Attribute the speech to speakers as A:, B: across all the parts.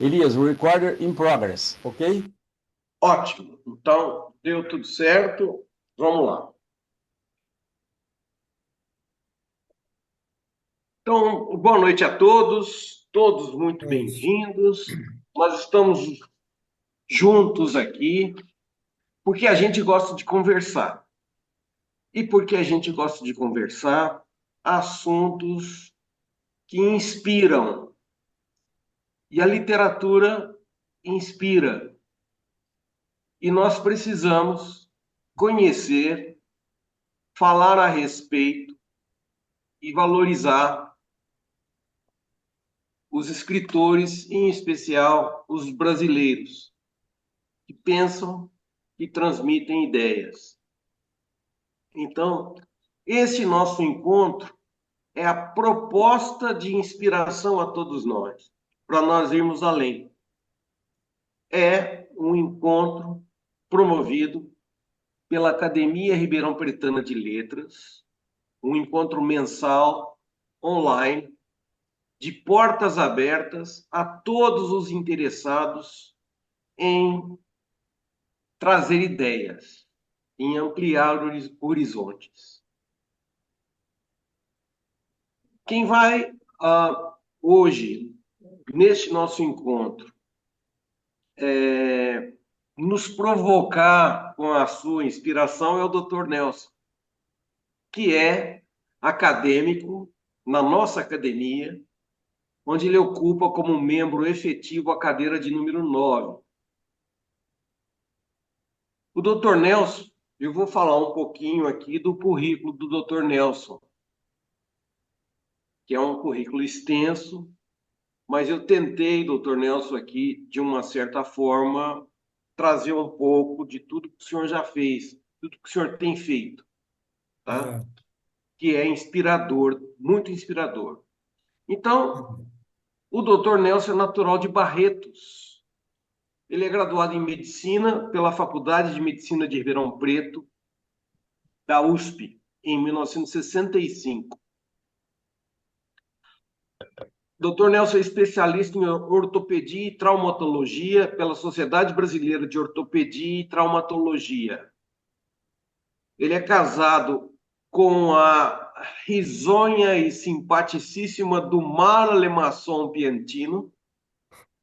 A: Elias, recorder in progress, ok?
B: Ótimo. Então, deu tudo certo. Vamos lá. Então, boa noite a todos, todos muito
C: Todos.
B: bem-vindos. Nós estamos juntos aqui porque a gente gosta de conversar. E porque a gente gosta de conversar, assuntos que inspiram. E a literatura inspira. E nós precisamos conhecer, falar a respeito e valorizar os escritores, em especial os brasileiros, que pensam e transmitem ideias. Então, esse nosso encontro é a proposta de inspiração a todos nós, para nós irmos além. É um encontro promovido pela Academia Ribeirão Pretana de Letras, um encontro mensal, online, de portas abertas a todos os interessados em trazer ideias, em ampliar horizontes. Quem vai hoje, neste nosso encontro, nos provocar com a sua inspiração é o Dr. Nelson, que é acadêmico na nossa academia, onde ele ocupa como membro efetivo a cadeira de número 9. O Dr. Nelson, eu vou falar um pouquinho aqui do currículo do Dr. Nelson, que é um currículo extenso, mas eu tentei, Dr. Nelson, aqui, de uma certa forma, trazer um pouco de tudo que o senhor já fez, tudo que o senhor tem feito, tá?
C: Exato.
B: Que é inspirador, muito inspirador. Então, o Dr. Nelson é natural de Barretos. Ele é graduado em Medicina pela Faculdade de Medicina de Ribeirão Preto, da USP, em 1965. Dr. Nelson é especialista em ortopedia e traumatologia pela Sociedade Brasileira de Ortopedia e Traumatologia. Ele é casado com a risonha e simpaticíssima Dumara Lemasson Piantino,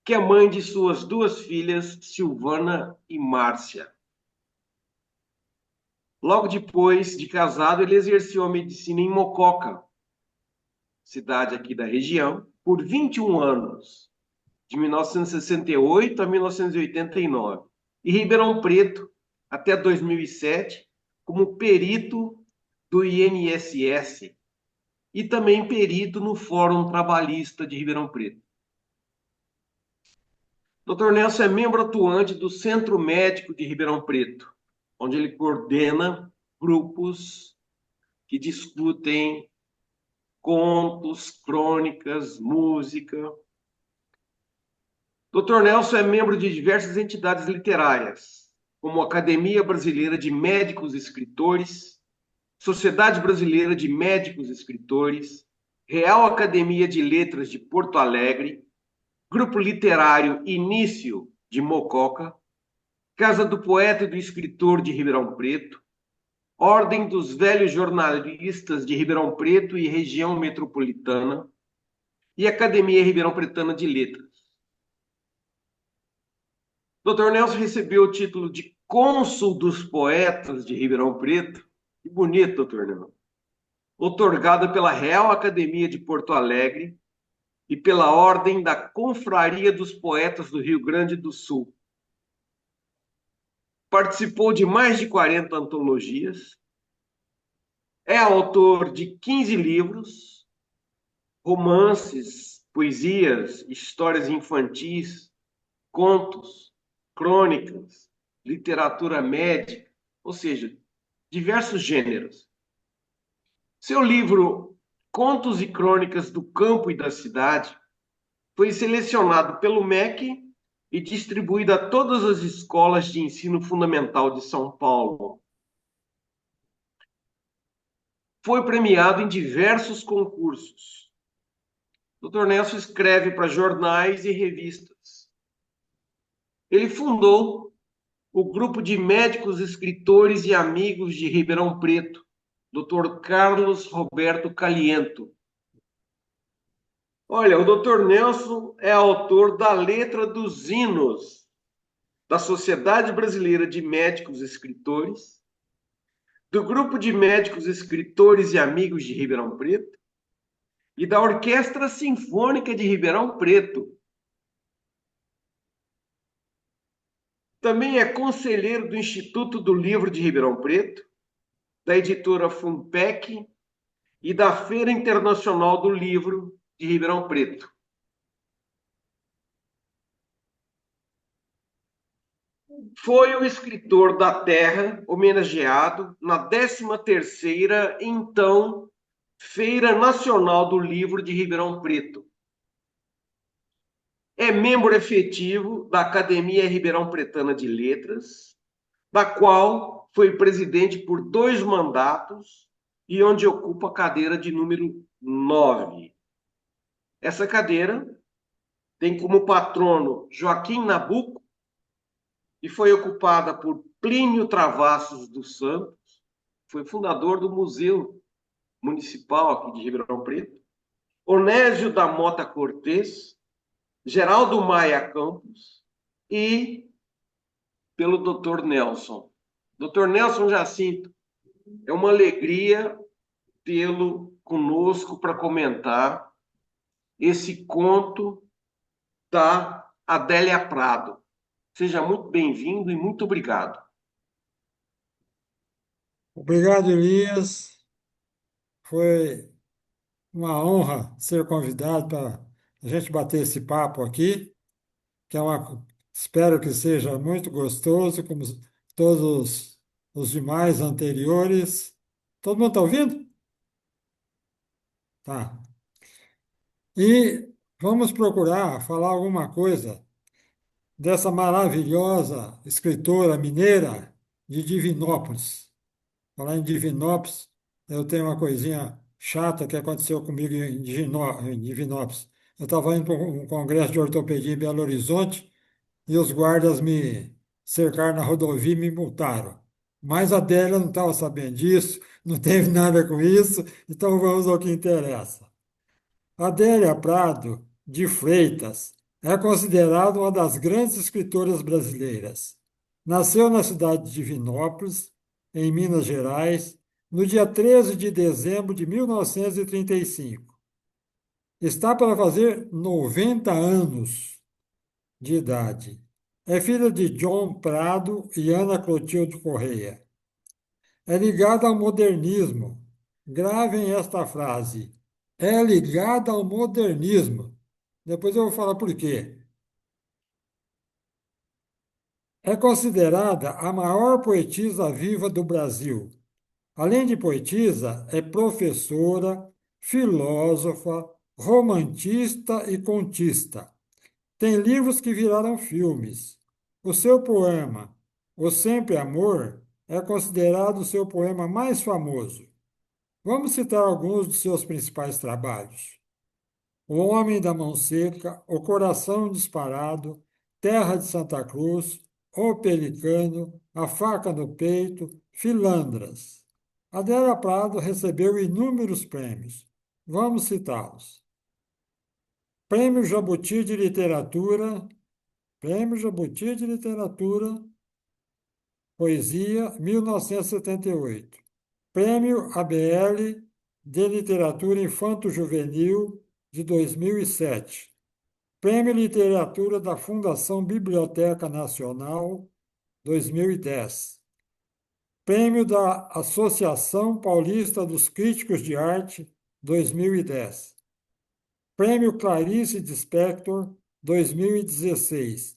B: que é mãe de suas duas filhas, Silvana e Márcia. Logo depois de casado, ele exerceu a medicina em Mococa, cidade aqui da região, por 21 anos, de 1968 a 1989, e Ribeirão Preto, até 2007, como perito do INSS e também perito no Fórum Trabalhista de Ribeirão Preto. Dr. Nelson é membro atuante do Centro Médico de Ribeirão Preto, onde ele coordena grupos que discutem contos, crônicas, música. Dr. Nelson é membro de diversas entidades literárias, como a Academia Brasileira de Médicos Escritores, Sociedade Brasileira de Médicos Escritores, Real Academia de Letras de Porto Alegre, Grupo Literário Início de Mococa, Casa do Poeta e do Escritor de Ribeirão Preto, Ordem dos Velhos Jornalistas de Ribeirão Preto e Região Metropolitana e Academia Ribeirão Pretana de Letras. Dr. Nelson recebeu o título de Cônsul dos Poetas de Ribeirão Preto. Que bonito, doutor Nelson. Otorgado pela Real Academia de Porto Alegre e pela Ordem da Confraria dos Poetas do Rio Grande do Sul. Participou de mais de 40 antologias. É autor de 15 livros, romances, poesias, histórias infantis, contos, crônicas, literatura médica, ou seja, diversos gêneros. Seu livro Contos e Crônicas do Campo e da Cidade foi selecionado pelo MEC e distribuído a todas as escolas de ensino fundamental de São Paulo. Foi premiado em diversos concursos. Dr. Nelson escreve para jornais e revistas, Ele fundou o grupo de médicos, escritores e amigos de Ribeirão Preto, Dr. Carlos Roberto Caliento. Olha, o Dr. Nelson é autor da letra dos hinos da Sociedade Brasileira de Médicos Escritores, do Grupo de Médicos Escritores e Amigos de Ribeirão Preto e da Orquestra Sinfônica de Ribeirão Preto. Também é conselheiro do Instituto do Livro de Ribeirão Preto, da editora Funpec e da Feira Internacional do Livro de Ribeirão Preto. Foi o escritor da Terra homenageado na 13ª, então, Feira Nacional do Livro de Ribeirão Preto. É membro efetivo da Academia Ribeirão Pretana de Letras, da qual foi presidente por 2 mandatos e onde ocupa a cadeira de número 9. Essa cadeira tem como patrono Joaquim Nabuco e foi ocupada por Plínio Travassos dos Santos, foi fundador do Museu Municipal aqui de Ribeirão Preto, Onésio da Mota Cortês, Geraldo Maia Campos e pelo Dr. Nelson. Dr. Nelson Jacinto, é uma alegria tê-lo conosco para comentar esse conto da Adélia Prado. Seja muito bem-vindo e muito obrigado.
C: Obrigado, Elias. Foi uma honra ser convidado para a gente bater esse papo aqui, que espero que seja muito gostoso, como todos os demais anteriores. Todo mundo está ouvindo? Tá. E vamos procurar falar alguma coisa dessa maravilhosa escritora mineira de Divinópolis. Falar em Divinópolis, eu tenho uma coisinha chata que aconteceu comigo em Divinópolis. Eu estava indo para um congresso de ortopedia em Belo Horizonte e os guardas me cercaram na rodovia e me multaram. Mas a Adélia não estava sabendo disso, não teve nada com isso, então vamos ao que interessa. Adélia Prado de Freitas é considerada uma das grandes escritoras brasileiras. Nasceu na cidade de Divinópolis, em Minas Gerais, no dia 13 de dezembro de 1935. Está para fazer 90 anos de idade. É filha de John Prado e Ana Clotilde Correia. É ligada ao modernismo. Gravem esta frase: é ligada ao modernismo. Depois eu vou falar por quê. É considerada a maior poetisa viva do Brasil. Além de poetisa, é professora, filósofa, romantista e contista. Tem livros que viraram filmes. O seu poema, O Sempre Amor, é considerado o seu poema mais famoso. Vamos citar alguns de seus principais trabalhos: O Homem da Mão Seca, O Coração Disparado, Terra de Santa Cruz, O Pelicano, A Faca no Peito, Filandras. Adélia Prado recebeu inúmeros prêmios. Vamos citá-los. Prêmio Jabuti de Literatura, Prêmio Jabuti de Literatura, Poesia, 1978. Prêmio ABL de Literatura Infanto-Juvenil, de 2007. Prêmio Literatura da Fundação Biblioteca Nacional, 2010. Prêmio da Associação Paulista dos Críticos de Arte, 2010. Prêmio Clarice Lispector, 2016.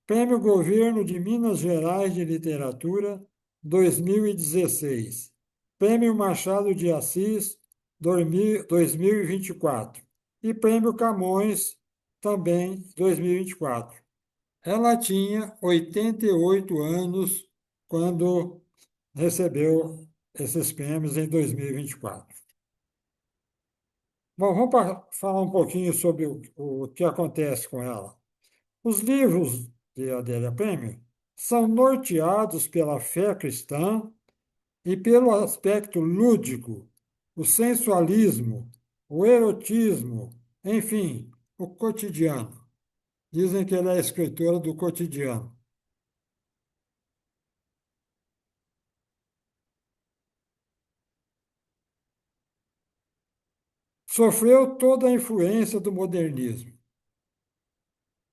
C: Prêmio Governo de Minas Gerais de Literatura, 2016. Prêmio Machado de Assis, 2024. E Prêmio Camões, também 2024. Ela tinha 88 anos quando recebeu esses prêmios em 2024. Bom, vamos falar um pouquinho sobre o que acontece com ela. Os livros de Adélia Prêmio, são norteados pela fé cristã e pelo aspecto lúdico, o sensualismo, o erotismo, enfim, o cotidiano. Dizem que ela é escritora do cotidiano. Sofreu toda a influência do modernismo.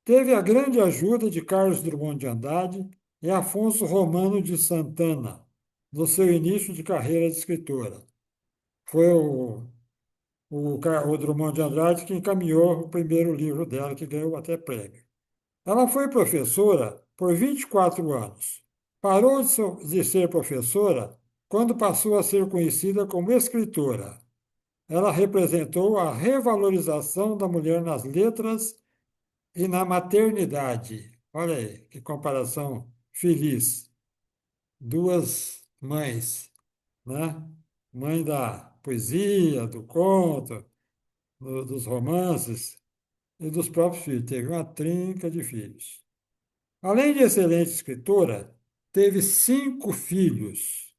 C: Teve a grande ajuda de Carlos Drummond de Andrade e Afonso Romano de Santana, no seu início de carreira de escritora. Foi o Drummond de Andrade que encaminhou o primeiro livro dela, que ganhou até prêmio. Ela foi professora por 24 anos. Parou de ser professora quando passou a ser conhecida como escritora. Ela representou a revalorização da mulher nas letras e na maternidade. Olha aí, que comparação feliz. Duas mães, né? Mãe da poesia, do conto, dos romances e dos próprios filhos. Teve uma trinca de filhos. Além de excelente escritora, teve 5 filhos.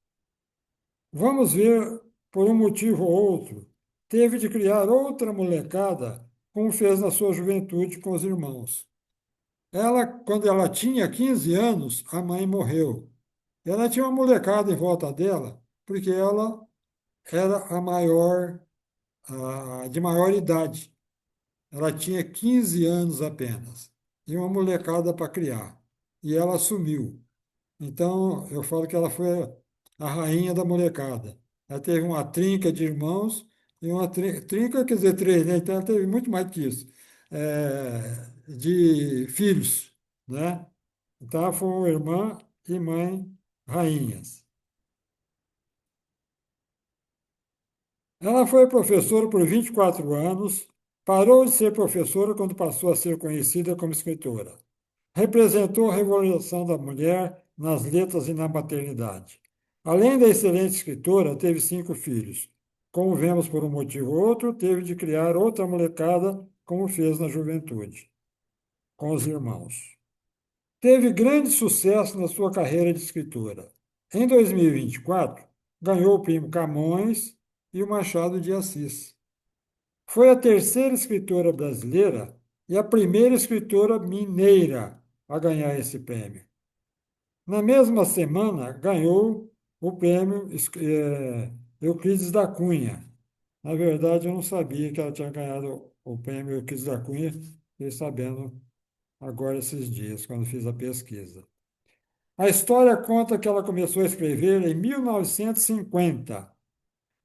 C: Vamos ver, por um motivo ou outro, teve de criar outra molecada, como fez na sua juventude com os irmãos. Ela, quando ela tinha 15 anos, a mãe morreu. Ela tinha uma molecada em volta dela, porque ela era a maior, de maior idade. Ela tinha 15 anos apenas, e uma molecada para criar. E ela assumiu. Então, eu falo que ela foi a rainha da molecada. Ela teve uma trinca de irmãos, e uma trinca, quer dizer, três, né? Então, ela teve muito mais que isso, de filhos, né? Então, ela foi uma irmã e mãe rainhas. Ela foi professora por 24 anos, parou de ser professora quando passou a ser conhecida como escritora. Representou a revolução da mulher nas letras e na maternidade. Além da excelente escritora, teve 5 filhos. Como vemos por um motivo ou outro, teve de criar outra molecada, como fez na juventude, com os irmãos. Teve grande sucesso na sua carreira de escritora. Em 2024, ganhou o prêmio Camões e o Machado de Assis. Foi a terceira escritora brasileira e a primeira escritora mineira a ganhar esse prêmio. Na mesma semana, ganhou o prêmio Euclides da Cunha. Na verdade, eu não sabia que ela tinha ganhado o prêmio Euclides da Cunha, fiquei sabendo agora esses dias, quando fiz a pesquisa. A história conta que ela começou a escrever em 1950,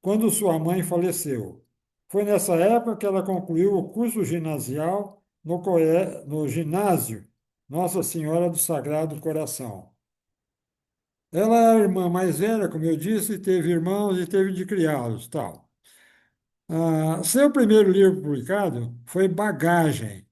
C: quando sua mãe faleceu. Foi nessa época que ela concluiu o curso ginasial no ginásio Nossa Senhora do Sagrado Coração. Ela é a irmã mais velha, como eu disse, teve irmãos e teve de criá-los, tal. Seu primeiro livro publicado foi Bagagem,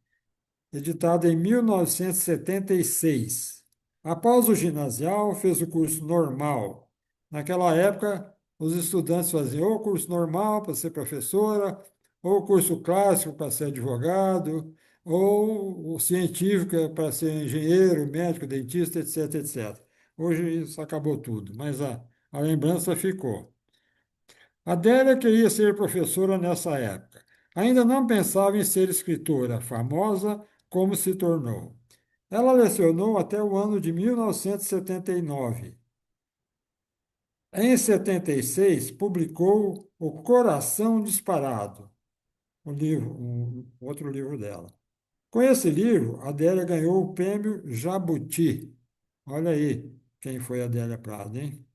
C: editado em 1976. Após o ginasial, fez o curso normal. Naquela época, os estudantes faziam ou o curso normal para ser professora, ou o curso clássico para ser advogado, ou o científico para ser engenheiro, médico, dentista, etc, etc. Hoje isso acabou tudo, mas a lembrança ficou. Adélia queria ser professora nessa época. Ainda não pensava em ser escritora famosa como se tornou. Ela lecionou até o ano de 1979. Em 76, publicou O Coração Disparado, um outro livro dela. Com esse livro, Adélia ganhou o prêmio Jabuti. Olha aí quem foi Adélia Prado, hein?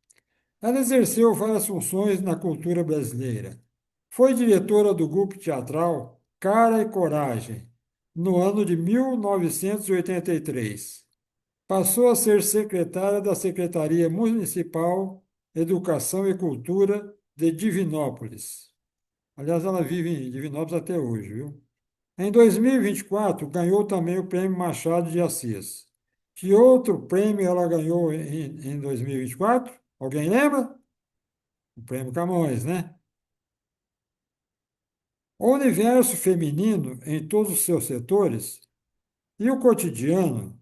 C: Ela exerceu várias funções na cultura brasileira. Foi diretora do grupo teatral Cara e Coragem, no ano de 1983. Passou a ser secretária da Secretaria Municipal Educação e Cultura de Divinópolis. Aliás, ela vive em Divinópolis até hoje, viu? Em 2024, ganhou também o Prêmio Machado de Assis. Que outro prêmio ela ganhou em 2024? Alguém lembra? O Prêmio Camões, né? O universo feminino, em todos os seus setores, e o cotidiano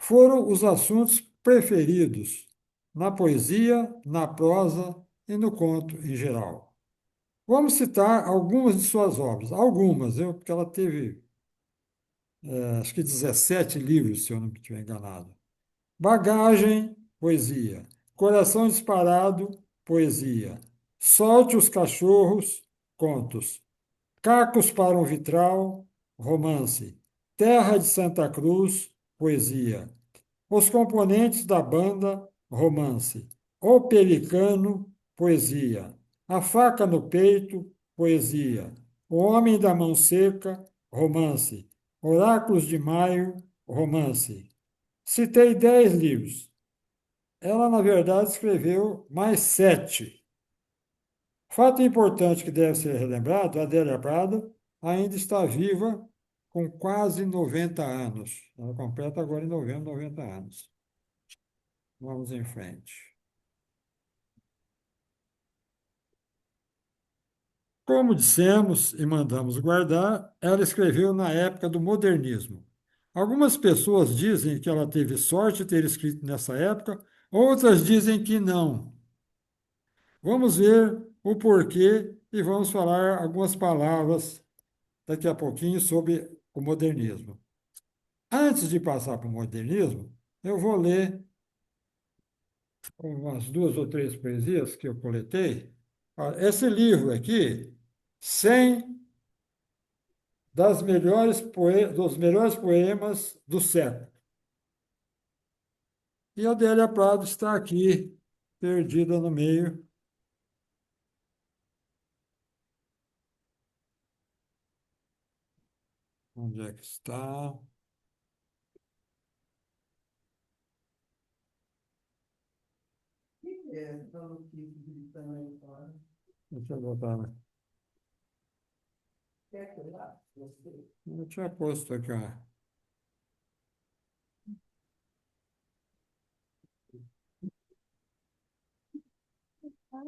C: foram os assuntos preferidos na poesia, na prosa e no conto em geral. Vamos citar algumas de suas obras, algumas, porque ela teve, acho que 17 livros, se eu não me estiver enganado. Bagagem, poesia. Coração disparado, poesia. Solte os cachorros, contos. Cacos para um vitral, romance. Terra de Santa Cruz, poesia. Os componentes da banda, romance. O Pelicano, poesia. A faca no peito, poesia. O homem da mão seca, romance. Oráculos de Maio, romance. Citei 10 livros. Ela, na verdade, escreveu mais 7. Fato importante que deve ser relembrado, Adélia Prado ainda está viva com quase 90 anos. Ela completa agora em novembro 90 anos. Vamos em frente. Como dissemos e mandamos guardar, ela escreveu na época do modernismo. Algumas pessoas dizem que ela teve sorte de ter escrito nessa época, outras dizem que não. Vamos ver o porquê e vamos falar algumas palavras daqui a pouquinho sobre o modernismo. Antes de passar para o modernismo, eu vou ler umas 2 ou 3 poesias que eu coletei. Olha, esse livro aqui, 100 dos melhores poemas do século. E a Adélia Prado está aqui, perdida no meio. Onde é que está? Deixa eu botar, né? Eu tinha posto aqui, ó. A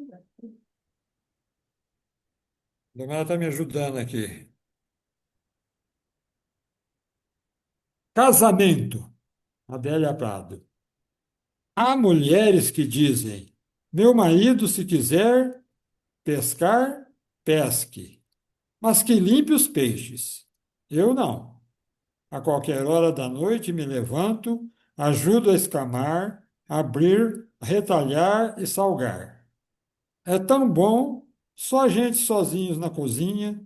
C: Domara está me ajudando aqui. Casamento, Adélia Prado. Há mulheres que dizem: meu marido, se quiser pescar, pesque, mas que limpe os peixes. Eu não. A qualquer hora da noite me levanto, ajudo a escamar, abrir, retalhar e salgar. É tão bom, só gente sozinhos na cozinha.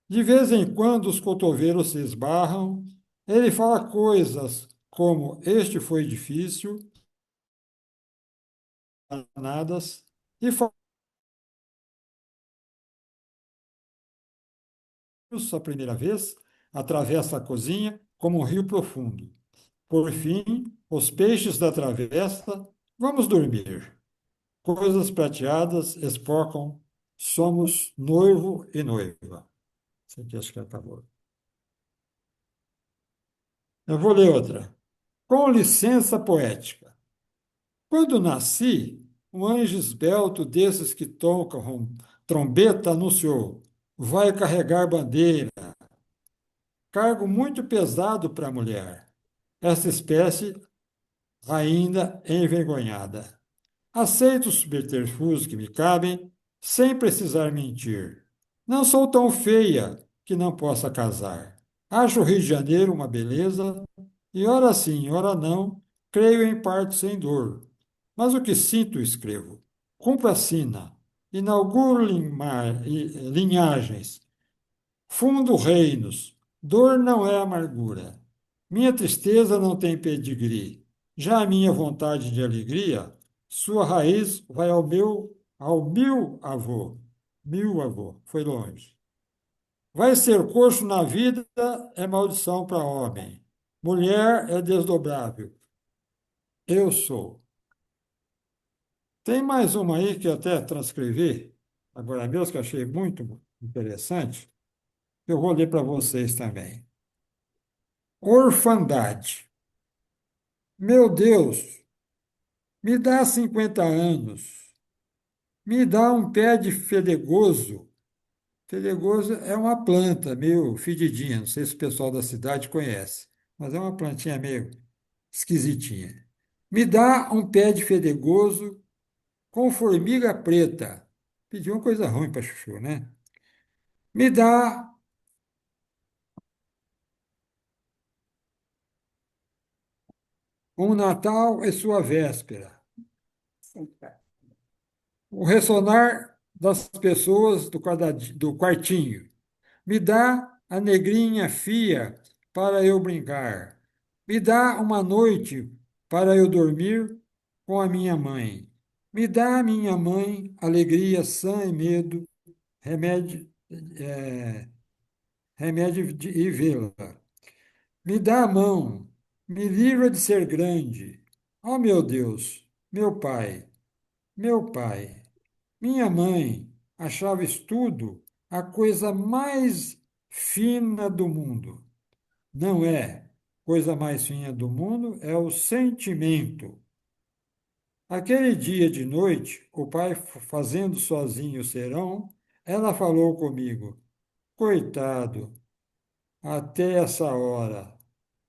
C: De vez em quando os cotovelos se esbarram. Ele fala coisas como: este foi difícil, danadas, e fala a primeira vez, atravessa a cozinha como um rio profundo. Por fim, os peixes da travessa, vamos dormir. Coisas prateadas espocam, somos noivo e noiva. Isso aqui acho que acabou. Eu vou ler outra. Com licença poética. Quando nasci, um anjo esbelto desses que tocam trombeta anunciou: vai carregar bandeira. Cargo muito pesado para a mulher. Essa espécie ainda envergonhada. Aceito os subterfúgios que me cabem, sem precisar mentir. Não sou tão feia que não possa casar. Acho o Rio de Janeiro uma beleza, e ora sim, ora não, creio em parte sem dor. Mas o que sinto, escrevo. Cumpro a sina, inauguro linhagens, fundo reinos. Dor não é amargura. Minha tristeza não tem pedigree. Já a minha vontade de alegria, sua raiz vai ao meu avô. Meu avô, foi longe. Vai ser coxo na vida é maldição para homem. Mulher é desdobrável. Eu sou. Tem mais uma aí que eu até transcrevi, agora mesmo, que eu achei muito interessante. Eu vou ler para vocês também. Orfandade. Meu Deus, me dá 50 anos. Me dá um pé de fedegoso. Fedegoso é uma planta meio fedidinha, não sei se o pessoal da cidade conhece, mas é uma plantinha meio. esquisitinha. Me dá um pé de fedegoso com formiga preta. Pediu uma coisa ruim para Chuchu, né? Me dá um Natal e sua véspera. O ressonar das pessoas do quartinho. Me dá a negrinha fia para eu brincar. Me dá uma noite para eu dormir com a minha mãe. Me dá, minha mãe, alegria, sã e medo, remédio, e vê-la. Me dá a mão, me livra de ser grande. Oh, meu Deus, meu pai, minha mãe achava estudo a coisa mais fina do mundo. Não é. Coisa mais fina do mundo é o sentimento. Aquele dia de noite, o pai fazendo sozinho o serão, ela falou comigo: Coitado, até essa hora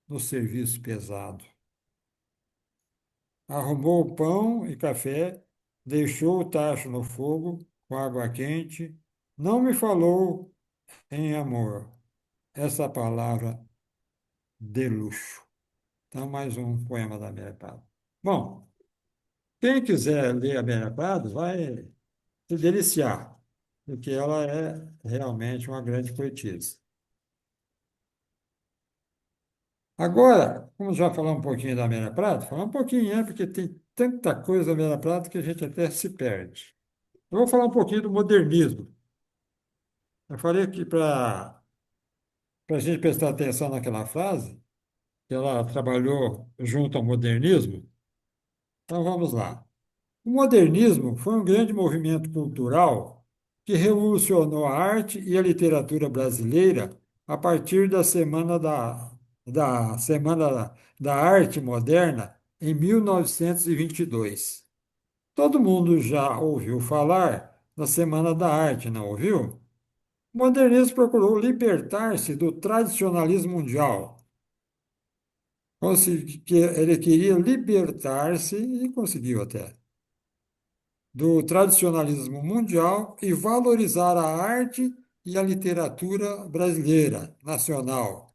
C: no serviço pesado. Arrumou o pão e café, deixou o tacho no fogo com água quente, não me falou em amor. Essa palavra de luxo. Então, mais um poema da Amélia Prado. Bom, quem quiser ler a Amélia Prado vai se deliciar, porque ela é realmente uma grande poetisa. Agora, vamos já falar um pouquinho da Amélia Prado? Falar um pouquinho, né? Porque tem tanta coisa da Amélia Prado que a gente até se perde. Eu vou falar um pouquinho do modernismo. Eu falei que para a gente prestar atenção naquela frase, que ela trabalhou junto ao modernismo, então vamos lá. O modernismo foi um grande movimento cultural que revolucionou a arte e a literatura brasileira a partir da Semana da Arte Moderna em 1922. Todo mundo já ouviu falar da Semana da Arte, não ouviu? O modernismo procurou libertar-se do tradicionalismo mundial. Ele queria libertar-se e conseguiu até do tradicionalismo mundial e valorizar a arte e a literatura brasileira, nacional.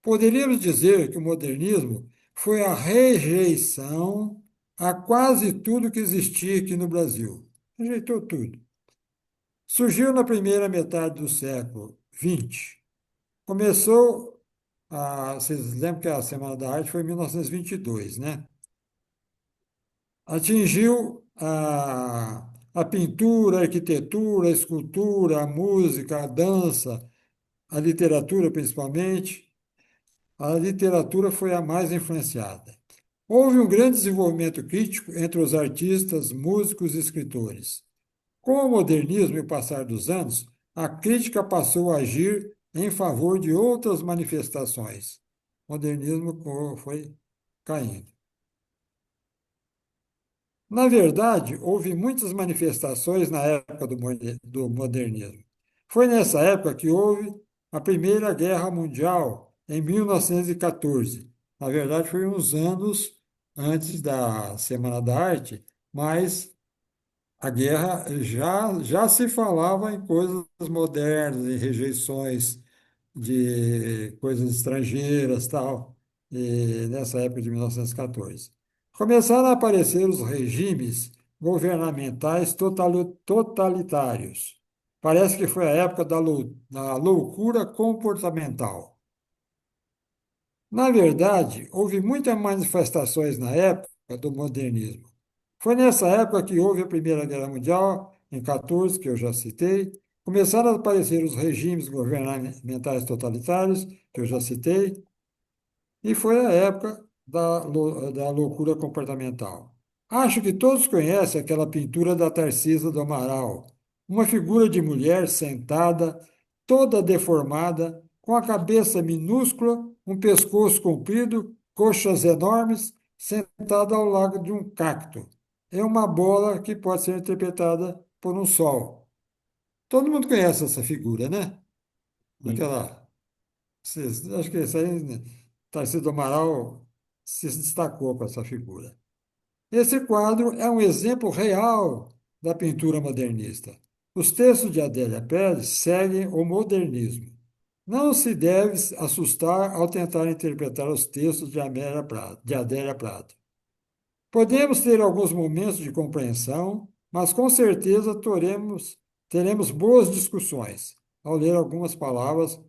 C: Poderíamos dizer que o modernismo foi a rejeição a quase tudo que existia aqui no Brasil. Rejeitou tudo. Surgiu na primeira metade do século XX. Começou vocês lembram que a Semana da Arte foi em 1922, né? Atingiu a pintura, a arquitetura, a escultura, a música, a dança, a literatura principalmente. A literatura foi a mais influenciada. Houve um grande desenvolvimento crítico entre os artistas, músicos e escritores. Com o modernismo e o passar dos anos, a crítica passou a agir em favor de outras manifestações. O modernismo foi caindo. Na verdade, houve muitas manifestações na época do modernismo. Foi nessa época que houve a Primeira Guerra Mundial, em 1914. Na verdade, foi uns anos antes da Semana da Arte, mas a guerra já se falava em coisas modernas, em rejeições de coisas estrangeiras, tal, e nessa época de 1914. Começaram a aparecer os regimes governamentais totalitários. Parece que foi a época da loucura comportamental. Na verdade, houve muitas manifestações na época do modernismo. Foi nessa época que houve a Primeira Guerra Mundial, em 14, que eu já citei. Começaram a aparecer os regimes governamentais totalitários, que eu já citei, e foi a época da loucura comportamental. Acho que todos conhecem aquela pintura da Tarsisa do Amaral, uma figura de mulher sentada, toda deformada, com a cabeça minúscula, um pescoço comprido, coxas enormes, sentada ao lado de um cacto. É uma bola que pode ser interpretada por um sol. Todo mundo conhece essa figura, né?
A: Sim.
C: Aquela, acho que isso aí, né? Tarsila do Amaral se destacou com essa figura. Esse quadro é um exemplo real da pintura modernista. Os textos de Adélia Pérez seguem o modernismo. Não se deve assustar ao tentar interpretar os textos de Adélia Prado. Podemos ter alguns momentos de compreensão, mas com certeza teremos boas discussões ao ler algumas palavras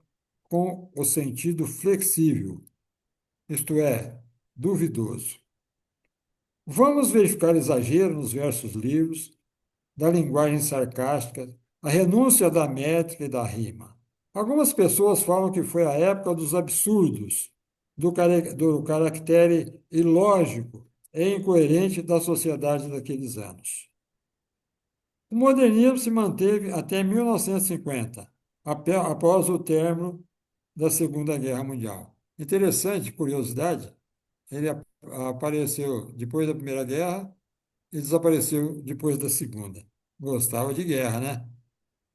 C: com o sentido flexível, isto é, duvidoso. Vamos verificar exagero nos versos livres, da linguagem sarcástica, a renúncia da métrica e da rima. Algumas pessoas falam que foi a época dos absurdos, do caractere ilógico e incoerente da sociedade daqueles anos. O modernismo se manteve até 1950, após o término da Segunda Guerra Mundial. Interessante, curiosidade, ele apareceu depois da Primeira Guerra e desapareceu depois da Segunda. Gostava de guerra, né?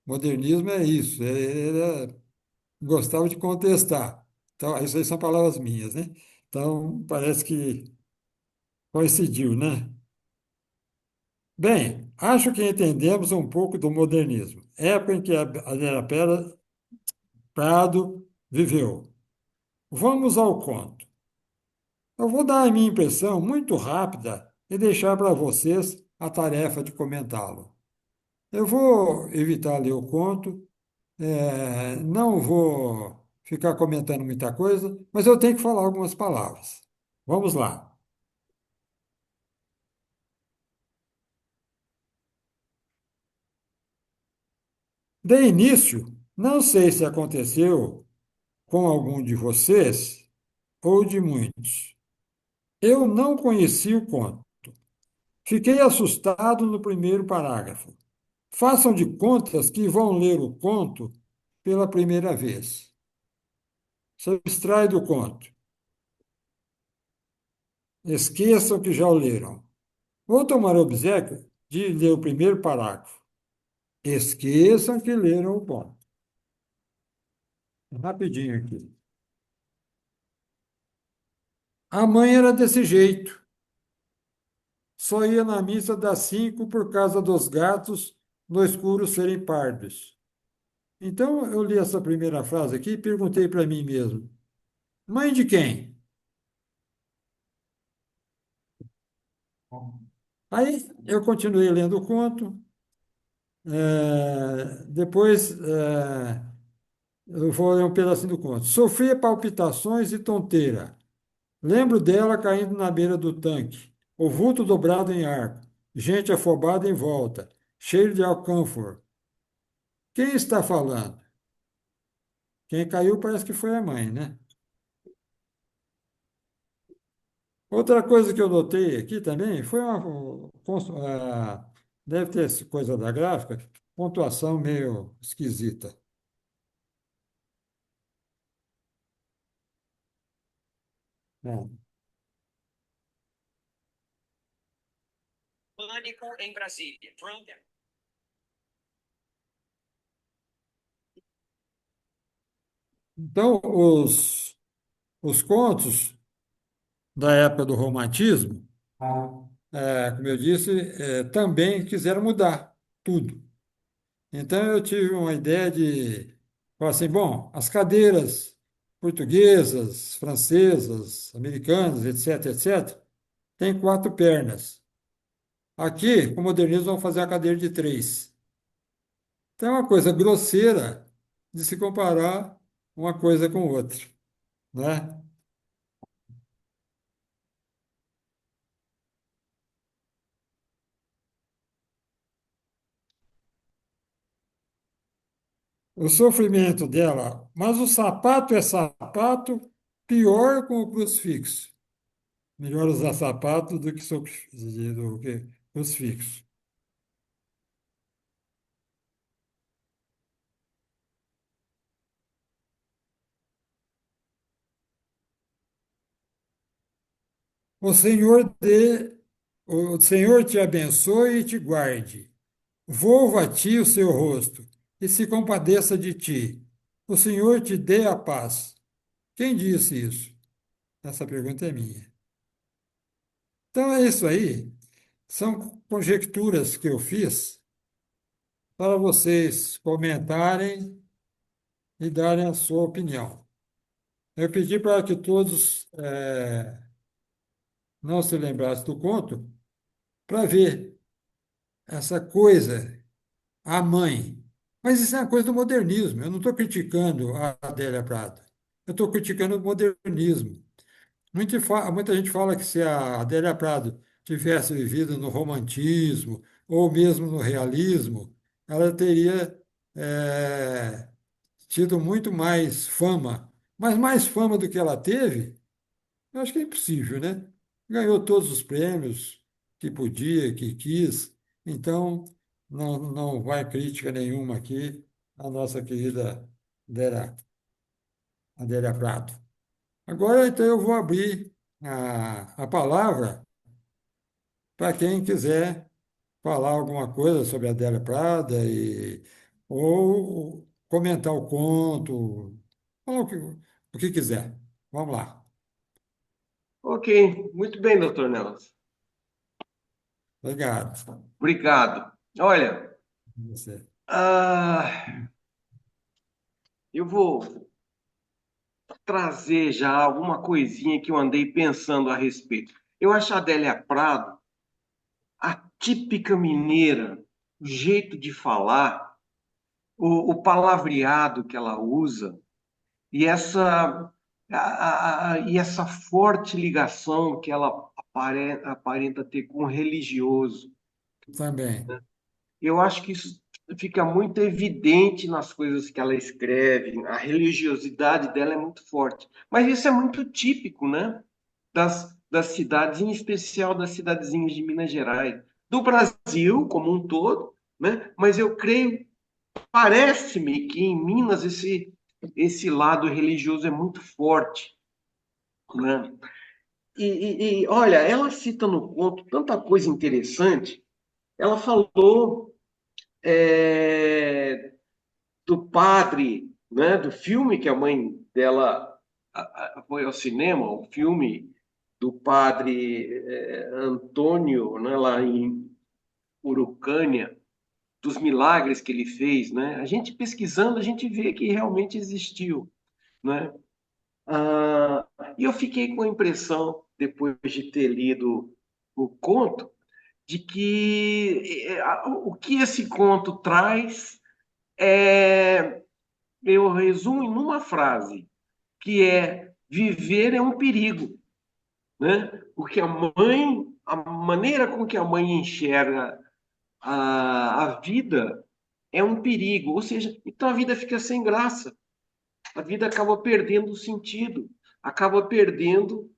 C: Modernismo é isso, ele gostava de contestar. Então, isso aí são palavras minhas, né? Então, parece que coincidiu, né? Bem, acho que entendemos um pouco do modernismo, época em que a Adélia Prado viveu. Vamos ao conto. Eu vou dar a minha impressão muito rápida e deixar para vocês a tarefa de comentá-lo. Eu vou evitar ler o conto, não vou ficar comentando muita coisa, mas eu tenho que falar algumas palavras. Vamos lá. De início, não sei se aconteceu com algum de vocês ou de muitos. Eu não conheci o conto. Fiquei assustado no primeiro parágrafo. Façam de contas que vão ler o conto pela primeira vez. Se abstrai do conto. Esqueçam que já o leram. Vou tomar o obséquio de ler o primeiro parágrafo. Esqueçam que leram o conto. Rapidinho aqui. A mãe era desse jeito. Só ia na missa das 5 por causa dos gatos no escuro serem pardos. Então eu li essa primeira frase aqui e perguntei para mim mesmo: mãe de quem? Aí eu continuei lendo o conto. Depois eu vou ler um pedacinho do conto. Sofria palpitações e tonteira. Lembro dela caindo na beira do tanque, o vulto dobrado em arco, gente afobada em volta, cheiro de alcânfor. Quem está falando? Quem caiu parece que foi a mãe, né? Outra coisa que eu notei aqui também foi deve ter essa coisa da gráfica, pontuação meio esquisita. Né? Pânico em Brasília. Então, os contos da época do romantismo, como eu disse, também quiseram mudar tudo. Então eu tive uma ideia de falar assim, bom, as cadeiras portuguesas, francesas, americanas, etc., etc., têm 4 pernas. Aqui, com o modernismo, vamos fazer a cadeira de 3. Então é uma coisa grosseira de se comparar uma coisa com outra, né? O sofrimento dela, mas o sapato é sapato, pior com o crucifixo. Melhor usar sapato do que crucifixo. O Senhor te abençoe e te guarde. Volva a ti o seu rosto e se compadeça de ti. O Senhor te dê a paz. Quem disse isso? Essa pergunta é minha. Então é isso aí. São conjecturas que eu fiz para vocês comentarem e darem a sua opinião. Eu pedi para que todos não se lembrassem do conto para ver essa coisa, a mãe. Mas isso é uma coisa do modernismo. Eu não estou criticando a Adélia Prado. Eu estou criticando o modernismo. Muita gente fala que se a Adélia Prado tivesse vivido no romantismo ou mesmo no realismo, ela teria tido muito mais fama. Mas mais fama do que ela teve, eu acho que é impossível, né? Ganhou todos os prêmios que podia, que quis. Então, não vai crítica nenhuma aqui à nossa querida Adélia, Adélia Prado. Agora, então, eu vou abrir a palavra para quem quiser falar alguma coisa sobre a Adélia Prada ou comentar o conto, falar o que quiser. Vamos lá.
B: Ok, muito bem, doutor Nelson.
C: Obrigado.
B: Obrigado. Olha,
C: Você.
B: ah, eu vou trazer já alguma coisinha que eu andei pensando a respeito. Eu acho a Adélia Prado a típica mineira, o jeito de falar, o palavreado que ela usa e e essa forte ligação que ela aparenta ter com o religioso.
C: Também.
B: Eu acho que isso fica muito evidente nas coisas que ela escreve, a religiosidade dela é muito forte. Mas isso é muito típico, né? Das cidades, em especial das cidadezinhas de Minas Gerais, do Brasil como um todo, né? Mas eu creio, parece-me que em Minas esse lado religioso é muito forte, né? Olha, ela cita no conto tanta coisa interessante. Ela falou é, do padre, né, do filme que a mãe dela foi ao cinema, o filme do padre Antônio, né, lá em Urucânia, dos milagres que ele fez, né? A gente pesquisando, a gente vê que realmente existiu, né? Ah, e eu fiquei com a impressão, depois de ter lido o conto, de que o que esse conto traz é eu resumo em uma frase, que é viver é um perigo, né? Porque a maneira com que a mãe enxerga a vida é um perigo, ou seja, então a vida fica sem graça, a vida acaba perdendo o sentido, acaba perdendo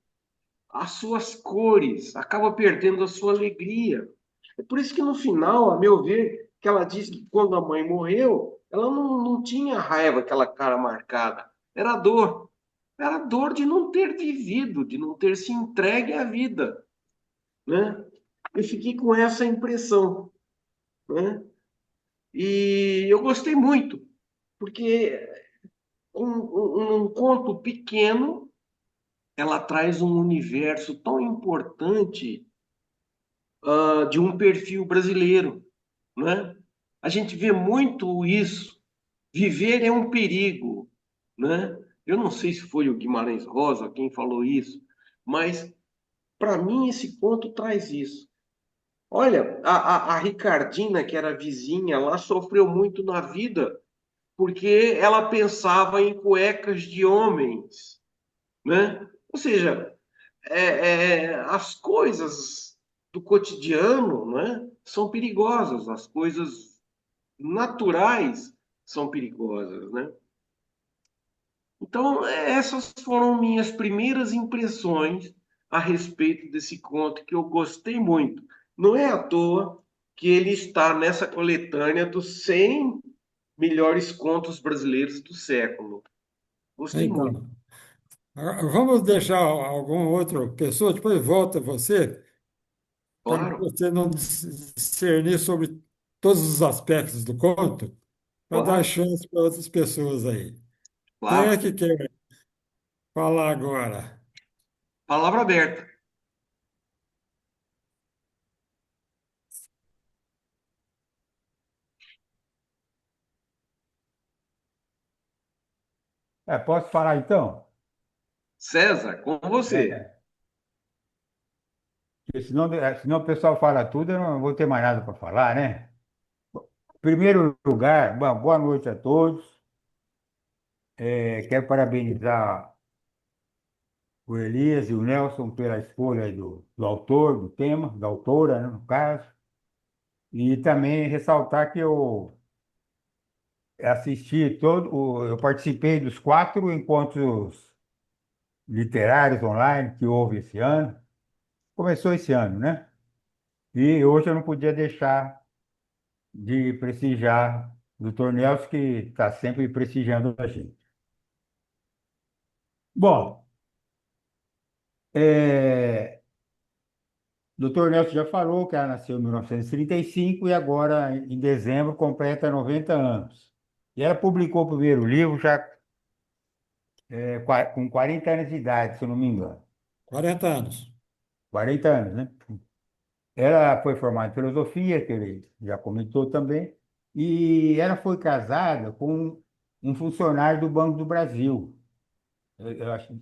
B: as suas cores, acaba perdendo a sua alegria. É por isso que no final, a meu ver, que ela diz que quando a mãe morreu, ela não tinha raiva, aquela cara marcada, era dor. Era dor de não ter vivido, de não ter se entregue à vida, né? Eu fiquei com essa impressão, né? E eu gostei muito, porque um conto pequeno, ela traz um universo tão importante de um perfil brasileiro, né? A gente vê muito isso. Viver é um perigo, né? Eu não sei se foi o Guimarães Rosa quem falou isso, mas para mim esse conto traz isso. Olha, a Ricardina, que era vizinha lá, sofreu muito na vida porque ela pensava em cuecas de homens, né? Ou seja, as coisas do cotidiano, né, são perigosas, as coisas naturais são perigosas, né? Então, essas foram minhas primeiras impressões a respeito desse conto que eu gostei muito. Não é à toa que ele está nessa coletânea dos 100 melhores contos brasileiros do século. Gostei muito.
C: Então, vamos deixar alguma outra pessoa, depois volta você, para
B: Claro,
C: você não discernir sobre todos os aspectos do conto, para dar
B: claro,
C: chance para outras pessoas aí. Quem é
B: claro.
C: que quer falar agora?
B: Palavra aberta.
D: Posso falar então?
B: César, com você.
D: É, porque senão o pessoal fala tudo, eu não vou ter mais nada para falar, né? Em primeiro lugar, boa noite a todos. Quero parabenizar o Elias e o Nelson pela escolha do autor, do tema, da autora, né, no caso. E também ressaltar que eu participei dos 4 encontros literários online que houve esse ano. Começou esse ano, né? E hoje eu não podia deixar de prestigiar o Dr. Nelson, que está sempre prestigiando a gente. Bom, é, o Dr. Nelson já falou que ela nasceu em 1935 e agora, em dezembro, completa 90 anos. E ela publicou o primeiro livro já com 40 anos de idade, se eu não me engano.
C: 40 anos.
D: 40 anos, né? Ela foi formada em filosofia, que ele já comentou também, e ela foi casada com um funcionário do Banco do Brasil.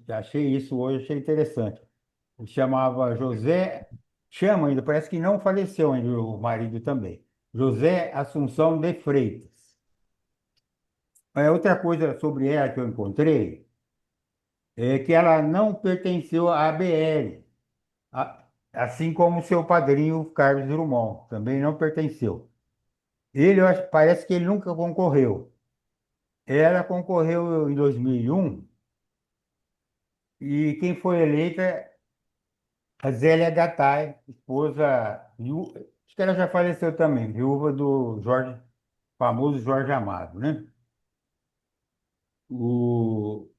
D: Achei isso hoje, achei interessante. Ele chamava José, chama ainda, parece que não faleceu ainda o marido também. José Assunção de Freitas. Outra coisa sobre ela que eu encontrei é que ela não pertenceu à ABL, assim como seu padrinho Carlos Drummond, também não pertenceu. Parece que ele nunca concorreu. Ela concorreu em 2001 e quem foi eleita a Zélia Gattai, acho que ela já faleceu também, viúva do famoso Jorge Amado, né? O,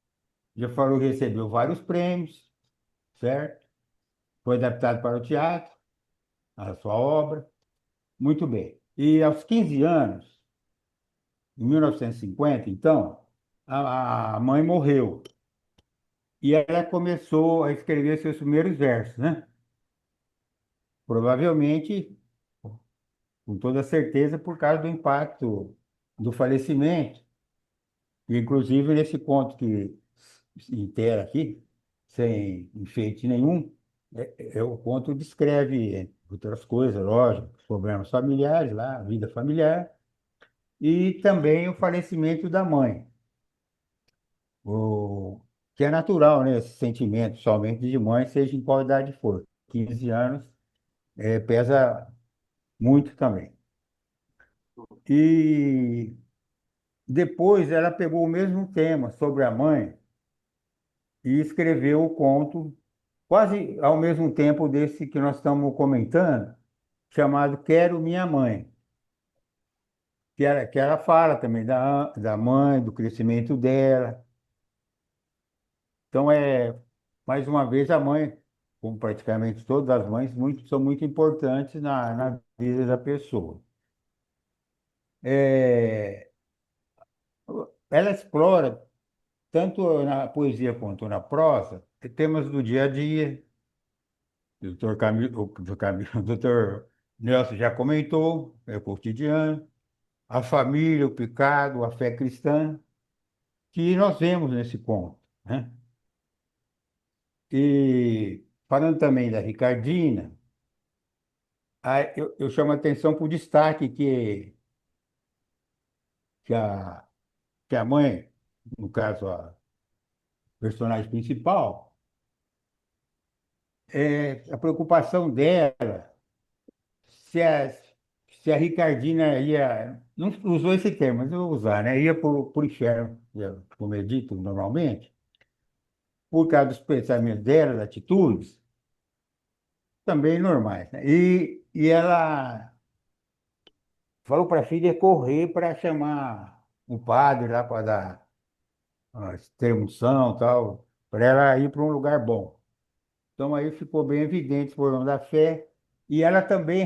D: já falou que recebeu vários prêmios, certo? Foi adaptado para o teatro, a sua obra. Muito bem. E aos 15 anos, em 1950, então, a mãe morreu. E ela começou a escrever seus primeiros versos, né? Provavelmente, com toda certeza, por causa do impacto do falecimento. E, inclusive, nesse conto que se inteira aqui, sem enfeite nenhum, o conto descreve, entre outras coisas, lógico, problemas familiares lá, a vida familiar, e também o falecimento da mãe. O, que é natural, né? Esse sentimento, somente de mãe, seja em qual idade for. 15 anos, pesa muito também. E depois ela pegou o mesmo tema sobre a mãe e escreveu o conto quase ao mesmo tempo desse que nós estamos comentando, chamado Quero Minha Mãe, que ela fala também da mãe, do crescimento dela. Então, mais uma vez, a mãe, como praticamente todas as mães, são muito importantes na vida da pessoa. É, ela explora, tanto na poesia quanto na prosa, temas do dia a dia. O doutor Camilo, o doutor Nelson já comentou, é o cotidiano, a família, o pecado, a fé cristã, que nós vemos nesse ponto, né? E falando também da Ricardina, eu chamo a atenção para o destaque que, a, que a mãe, no caso a personagem principal, é a preocupação dela se a Ricardina ia, não usou esse termo, mas eu vou usar, né? Ia para o inferno, como é dito normalmente, por causa dos pensamentos dela, das atitudes, também normais, né? E ela falou para a filha correr para chamar o padre lá para dar a extrema-unção e tal, para ela ir para um lugar bom. Então aí ficou bem evidente o problema da fé. E ela também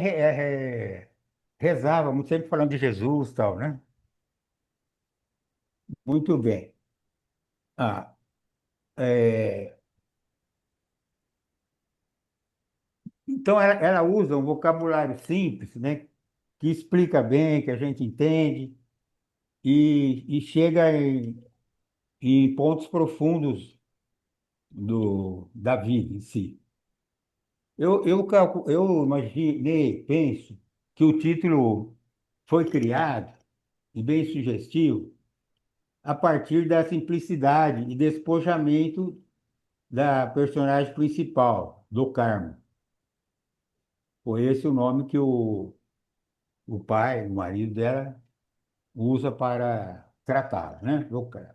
D: rezava, muito sempre falando de Jesus e tal, né? Muito bem. Ah, é, então ela usa um vocabulário simples, né? Que explica bem, que a gente entende e chega em pontos profundos da vida em si. Eu imaginei, penso, que o título foi criado, e bem sugestivo, a partir da simplicidade e despojamento da personagem principal, do Carmo. Foi esse o nome que o pai, o marido dela, usa para tratá-la, né? Do Carmo.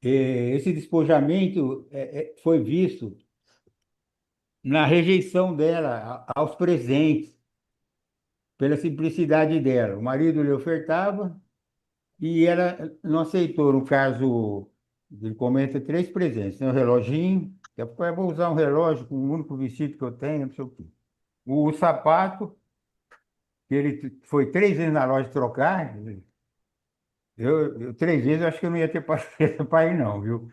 D: Esse despojamento foi visto na rejeição dela aos presentes, pela simplicidade dela. O marido lhe ofertava e ela não aceitou. No caso, ele comenta três presentes, né? Um reloginho, que eu vou usar um relógio com o único vestido que eu tenho, não sei o quê. O sapato, que ele foi três vezes na loja trocar, três vezes eu acho que eu não ia ter paciência para ir não, viu?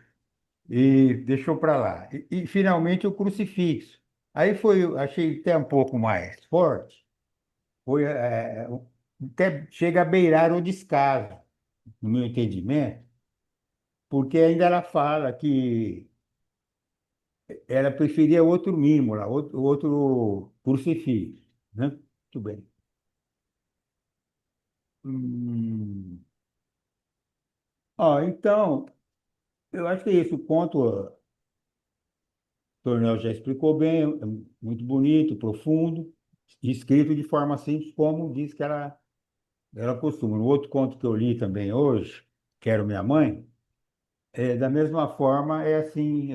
D: E deixou para lá. E finalmente o crucifixo. Aí foi, achei até um pouco mais forte, foi, até chega a beirar o descaso, no meu entendimento, porque ainda ela fala que ela preferia outro mimo lá, outro crucifixo, né? Muito bem. Hum, então, eu acho que é isso. O conto, o Tornel já explicou bem, é muito bonito, profundo, escrito de forma simples, como diz que ela costuma. No outro conto que eu li também hoje, Quero Minha Mãe, da mesma forma, é assim,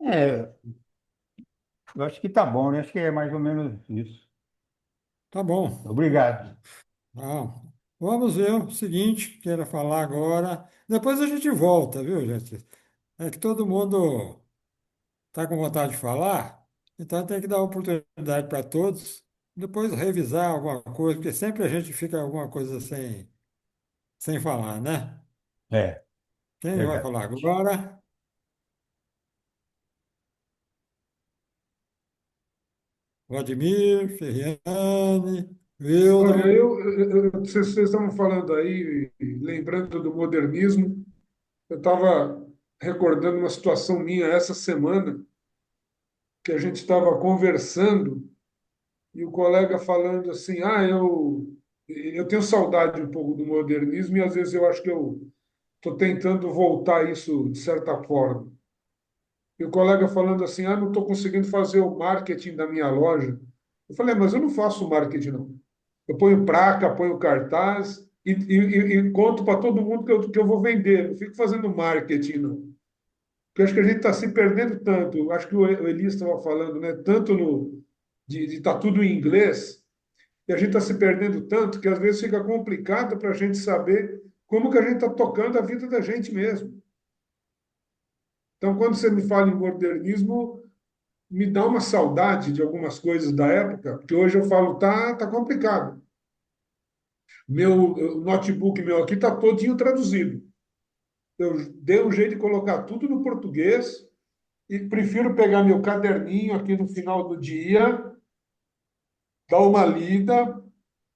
D: é, eu acho que tá bom, né? Acho que é mais ou menos isso.
C: Tá bom.
D: Obrigado.
C: Não. Vamos ver o seguinte, queira falar agora. Depois a gente volta, viu, gente? É que todo mundo está com vontade de falar, então tem que dar oportunidade para todos. Depois revisar alguma coisa, porque sempre a gente fica alguma coisa sem falar, né?
D: É,
C: Quem vai
D: verdade.
C: falar agora? Vladimir, Ferriane,
E: Olha,
C: Wildon.
E: vocês estavam falando aí, lembrando do modernismo, eu estava recordando uma situação minha essa semana, que a gente estava conversando e o colega falando assim, eu tenho saudade um pouco do modernismo e às vezes eu acho que eu estou tentando voltar a isso de certa forma. E o colega falando assim, não estou conseguindo fazer o marketing da minha loja. Eu falei, mas eu não faço marketing, não. Eu ponho placa, ponho cartaz e conto para todo mundo que eu vou vender. Não fico fazendo marketing, não. Porque eu acho que a gente está se perdendo tanto. Acho que o Elias estava falando, né? Tanto de estar tudo em inglês, e a gente está se perdendo tanto que às vezes fica complicado para a gente saber como que a gente está tocando a vida da gente mesmo. Então, quando você me fala em modernismo, me dá uma saudade de algumas coisas da época, porque hoje eu falo, tá complicado. O notebook meu aqui está todinho traduzido. Eu dei um jeito de colocar tudo no português e prefiro pegar meu caderninho aqui no final do dia, dar uma lida,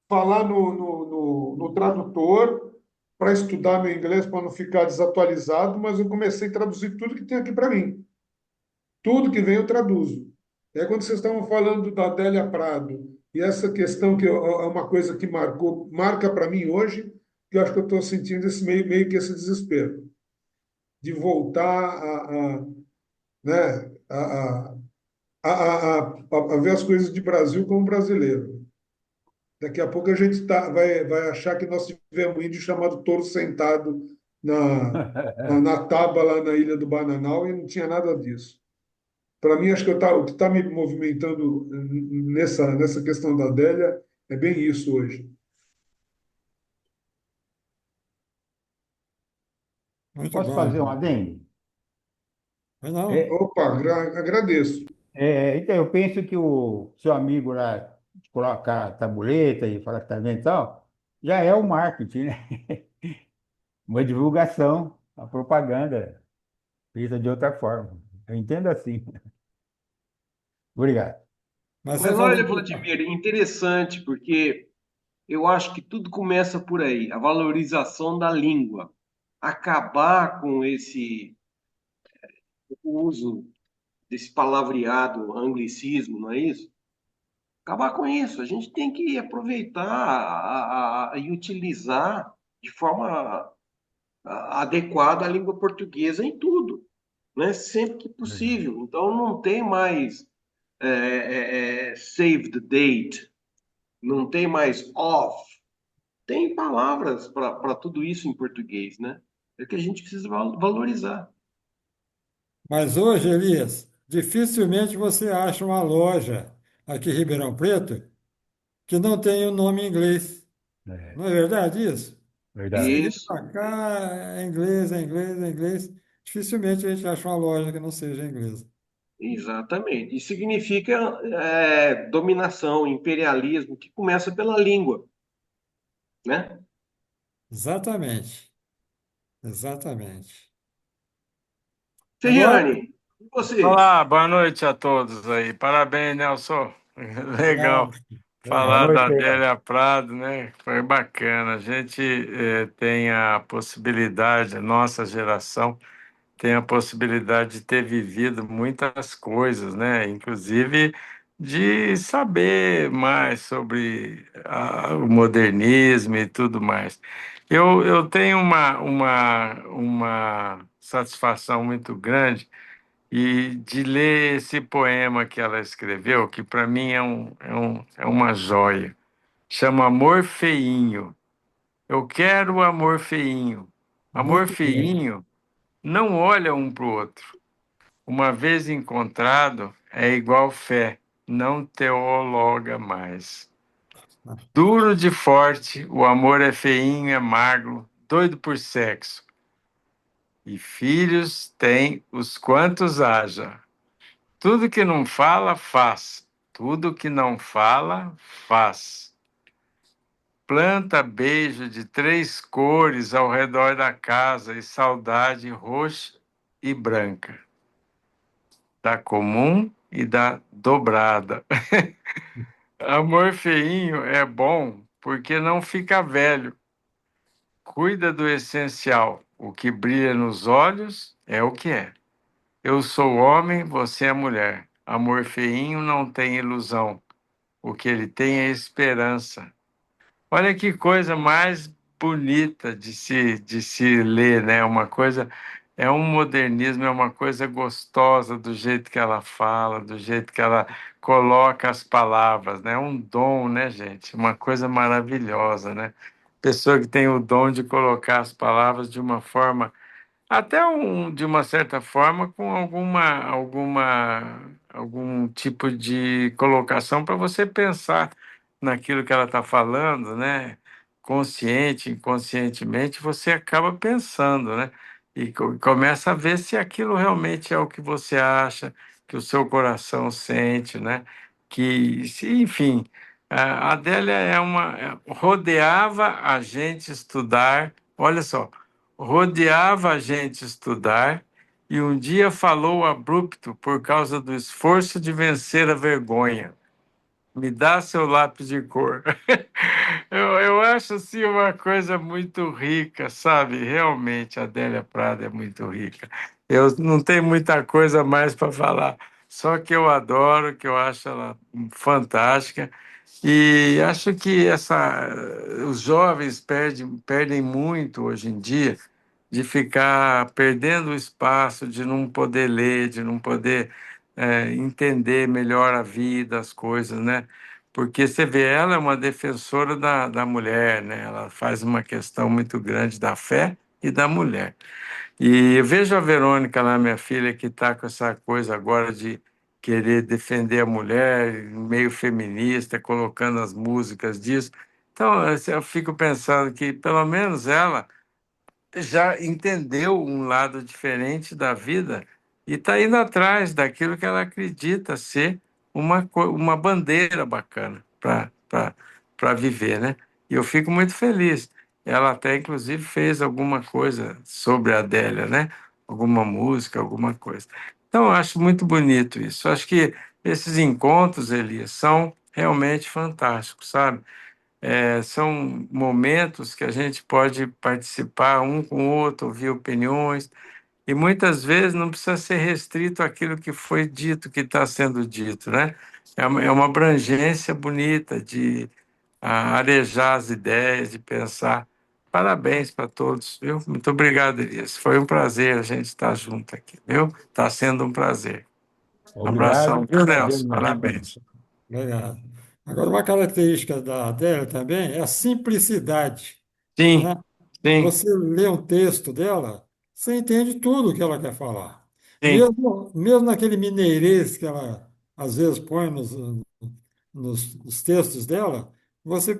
E: falar no tradutor para estudar meu inglês para não ficar desatualizado, mas eu comecei a traduzir tudo que tem aqui para mim. Tudo que vem eu traduzo. É quando vocês estavam falando da Adélia Prado, e essa questão que é uma coisa que marca para mim hoje, que eu acho que eu estou sentindo esse meio que esse desespero, de voltar né, a ver as coisas de Brasil como brasileiro. Daqui a pouco a gente vai achar que nós tivemos um índio chamado Touro Sentado na tábua lá na Ilha do Bananal e não tinha nada disso. Para mim, acho que o que está me movimentando nessa questão da Adélia é bem isso hoje.
C: Muito
D: Posso fazer um
C: bom.
D: adendo?
C: Mas não.
D: É,
E: Opa, agradeço.
D: então, eu penso que o seu amigo lá colocar a tabuleta e falar que está vendo e tal, já é o marketing, né? Uma divulgação, a propaganda feita de outra forma. Eu entendo assim. Obrigado.
C: Mas você
B: Mas
C: falou
B: olha,
C: do.
B: Vladimir, interessante, porque eu acho que tudo começa por aí, a valorização da língua. Acabar com esse uso desse palavreado anglicismo, não é isso? Acabar com isso. A gente tem que aproveitar e utilizar de forma adequada a língua portuguesa em tudo, né? Sempre que possível. Então não tem mais save the date, não tem mais off. Tem palavras para tudo isso em português, né? É que a gente precisa valorizar.
C: Mas hoje, Elias, dificilmente você acha uma loja aqui em Ribeirão Preto que não tenha o nome em inglês.
D: É,
C: Não é verdade isso? Você
D: verdade.
C: vem
B: Isso,
C: para cá, é inglês, é inglês, é inglês. Dificilmente a gente acha uma loja que não seja inglesa.
B: exatamente. E significa dominação, imperialismo, que começa pela língua, né?
C: Exatamente, exatamente. Agora,
B: Ferriane, e você?
F: Olá, boa noite a todos aí. Parabéns, Nelson.
C: obrigado.
F: Legal
D: Boa
F: falar
C: Legal.
F: da
D: noite aí.
F: Adélia Prado, né? Foi bacana. A gente tem a possibilidade, a nossa geração tem a possibilidade de ter vivido muitas coisas, né? Inclusive de saber mais sobre o modernismo e tudo mais. Eu tenho uma satisfação muito grande e de ler esse poema que ela escreveu, que para mim é uma joia. Chama Amor Feinho. Eu quero o amor feinho. Amor
C: Muito bom.
F: feinho não olha um para o outro. Uma vez encontrado, é igual fé, não teologa mais. Duro de forte, o amor é feinho, é magro, doido por sexo. E filhos tem os quantos haja. Tudo que não fala, faz. Tudo que não fala, faz. Planta beijo de três cores ao redor da casa e saudade roxa e branca, da comum e da dobrada. Amor feinho é bom porque não fica velho. Cuida do essencial. O que brilha nos olhos é o que é. Eu sou homem, você é mulher. Amor feinho não tem ilusão. O que ele tem é esperança. Olha que coisa mais bonita de se ler, né? Uma coisa, é um modernismo, é uma coisa gostosa do jeito que ela fala, do jeito que ela coloca as palavras, né? É um dom, né, gente? Uma coisa maravilhosa, né? Pessoa que tem o dom de colocar as palavras de uma forma até de uma certa forma, com algum tipo de colocação para você pensar naquilo que ela está falando, né? Consciente, inconscientemente, você acaba pensando, né? E começa a ver se aquilo realmente é o que você acha, que o seu coração sente, né? Enfim, a Adélia rodeava a gente estudar, olha só, rodeava a gente estudar e um dia falou abrupto por causa do esforço de vencer a vergonha. Me dá seu lápis de cor. Eu acho assim uma coisa muito rica, sabe? Realmente a Adélia Prado é muito rica. Eu não tenho muita coisa mais para falar, só que eu adoro, que eu acho ela fantástica. E acho que os jovens perdem muito hoje em dia de ficar perdendo o espaço, de não poder ler, de não poder entender melhor a vida, as coisas, né? Porque você vê, ela é uma defensora da mulher, né? Ela faz uma questão muito grande da fé e da mulher. E eu vejo a Verônica lá, minha filha, que está com essa coisa agora de querer defender a mulher, meio feminista, colocando as músicas disso. Então, eu fico pensando que, pelo menos ela já entendeu um lado diferente da vida e está indo atrás daquilo que ela acredita ser uma bandeira bacana para viver, né? E eu fico muito feliz. Ela até, inclusive, fez alguma coisa sobre a Adélia, né? Alguma música, alguma coisa. Então, eu acho muito bonito isso. Eu acho que esses encontros, Elias, são realmente fantásticos, sabe? São momentos que a gente pode participar um com o outro, ouvir opiniões, e muitas vezes não precisa ser restrito àquilo que foi dito, que está sendo dito, né? É uma abrangência bonita de arejar as ideias, de pensar. Parabéns para todos, viu? Muito obrigado, Elias. Foi um prazer a gente estar junto aqui, viu? Está sendo um prazer. Um abração,
D: Obrigado,
F: viu,
D: prazer
F: Nelson?
D: meu.
F: Parabéns.
C: Obrigado. Agora, uma característica da Adélia também é a simplicidade,
F: Sim,
C: né?
F: sim,
C: Você lê um texto dela, você entende tudo o que ela quer falar.
F: sim.
C: Mesmo naquele mineirês que ela às vezes põe nos textos dela, você,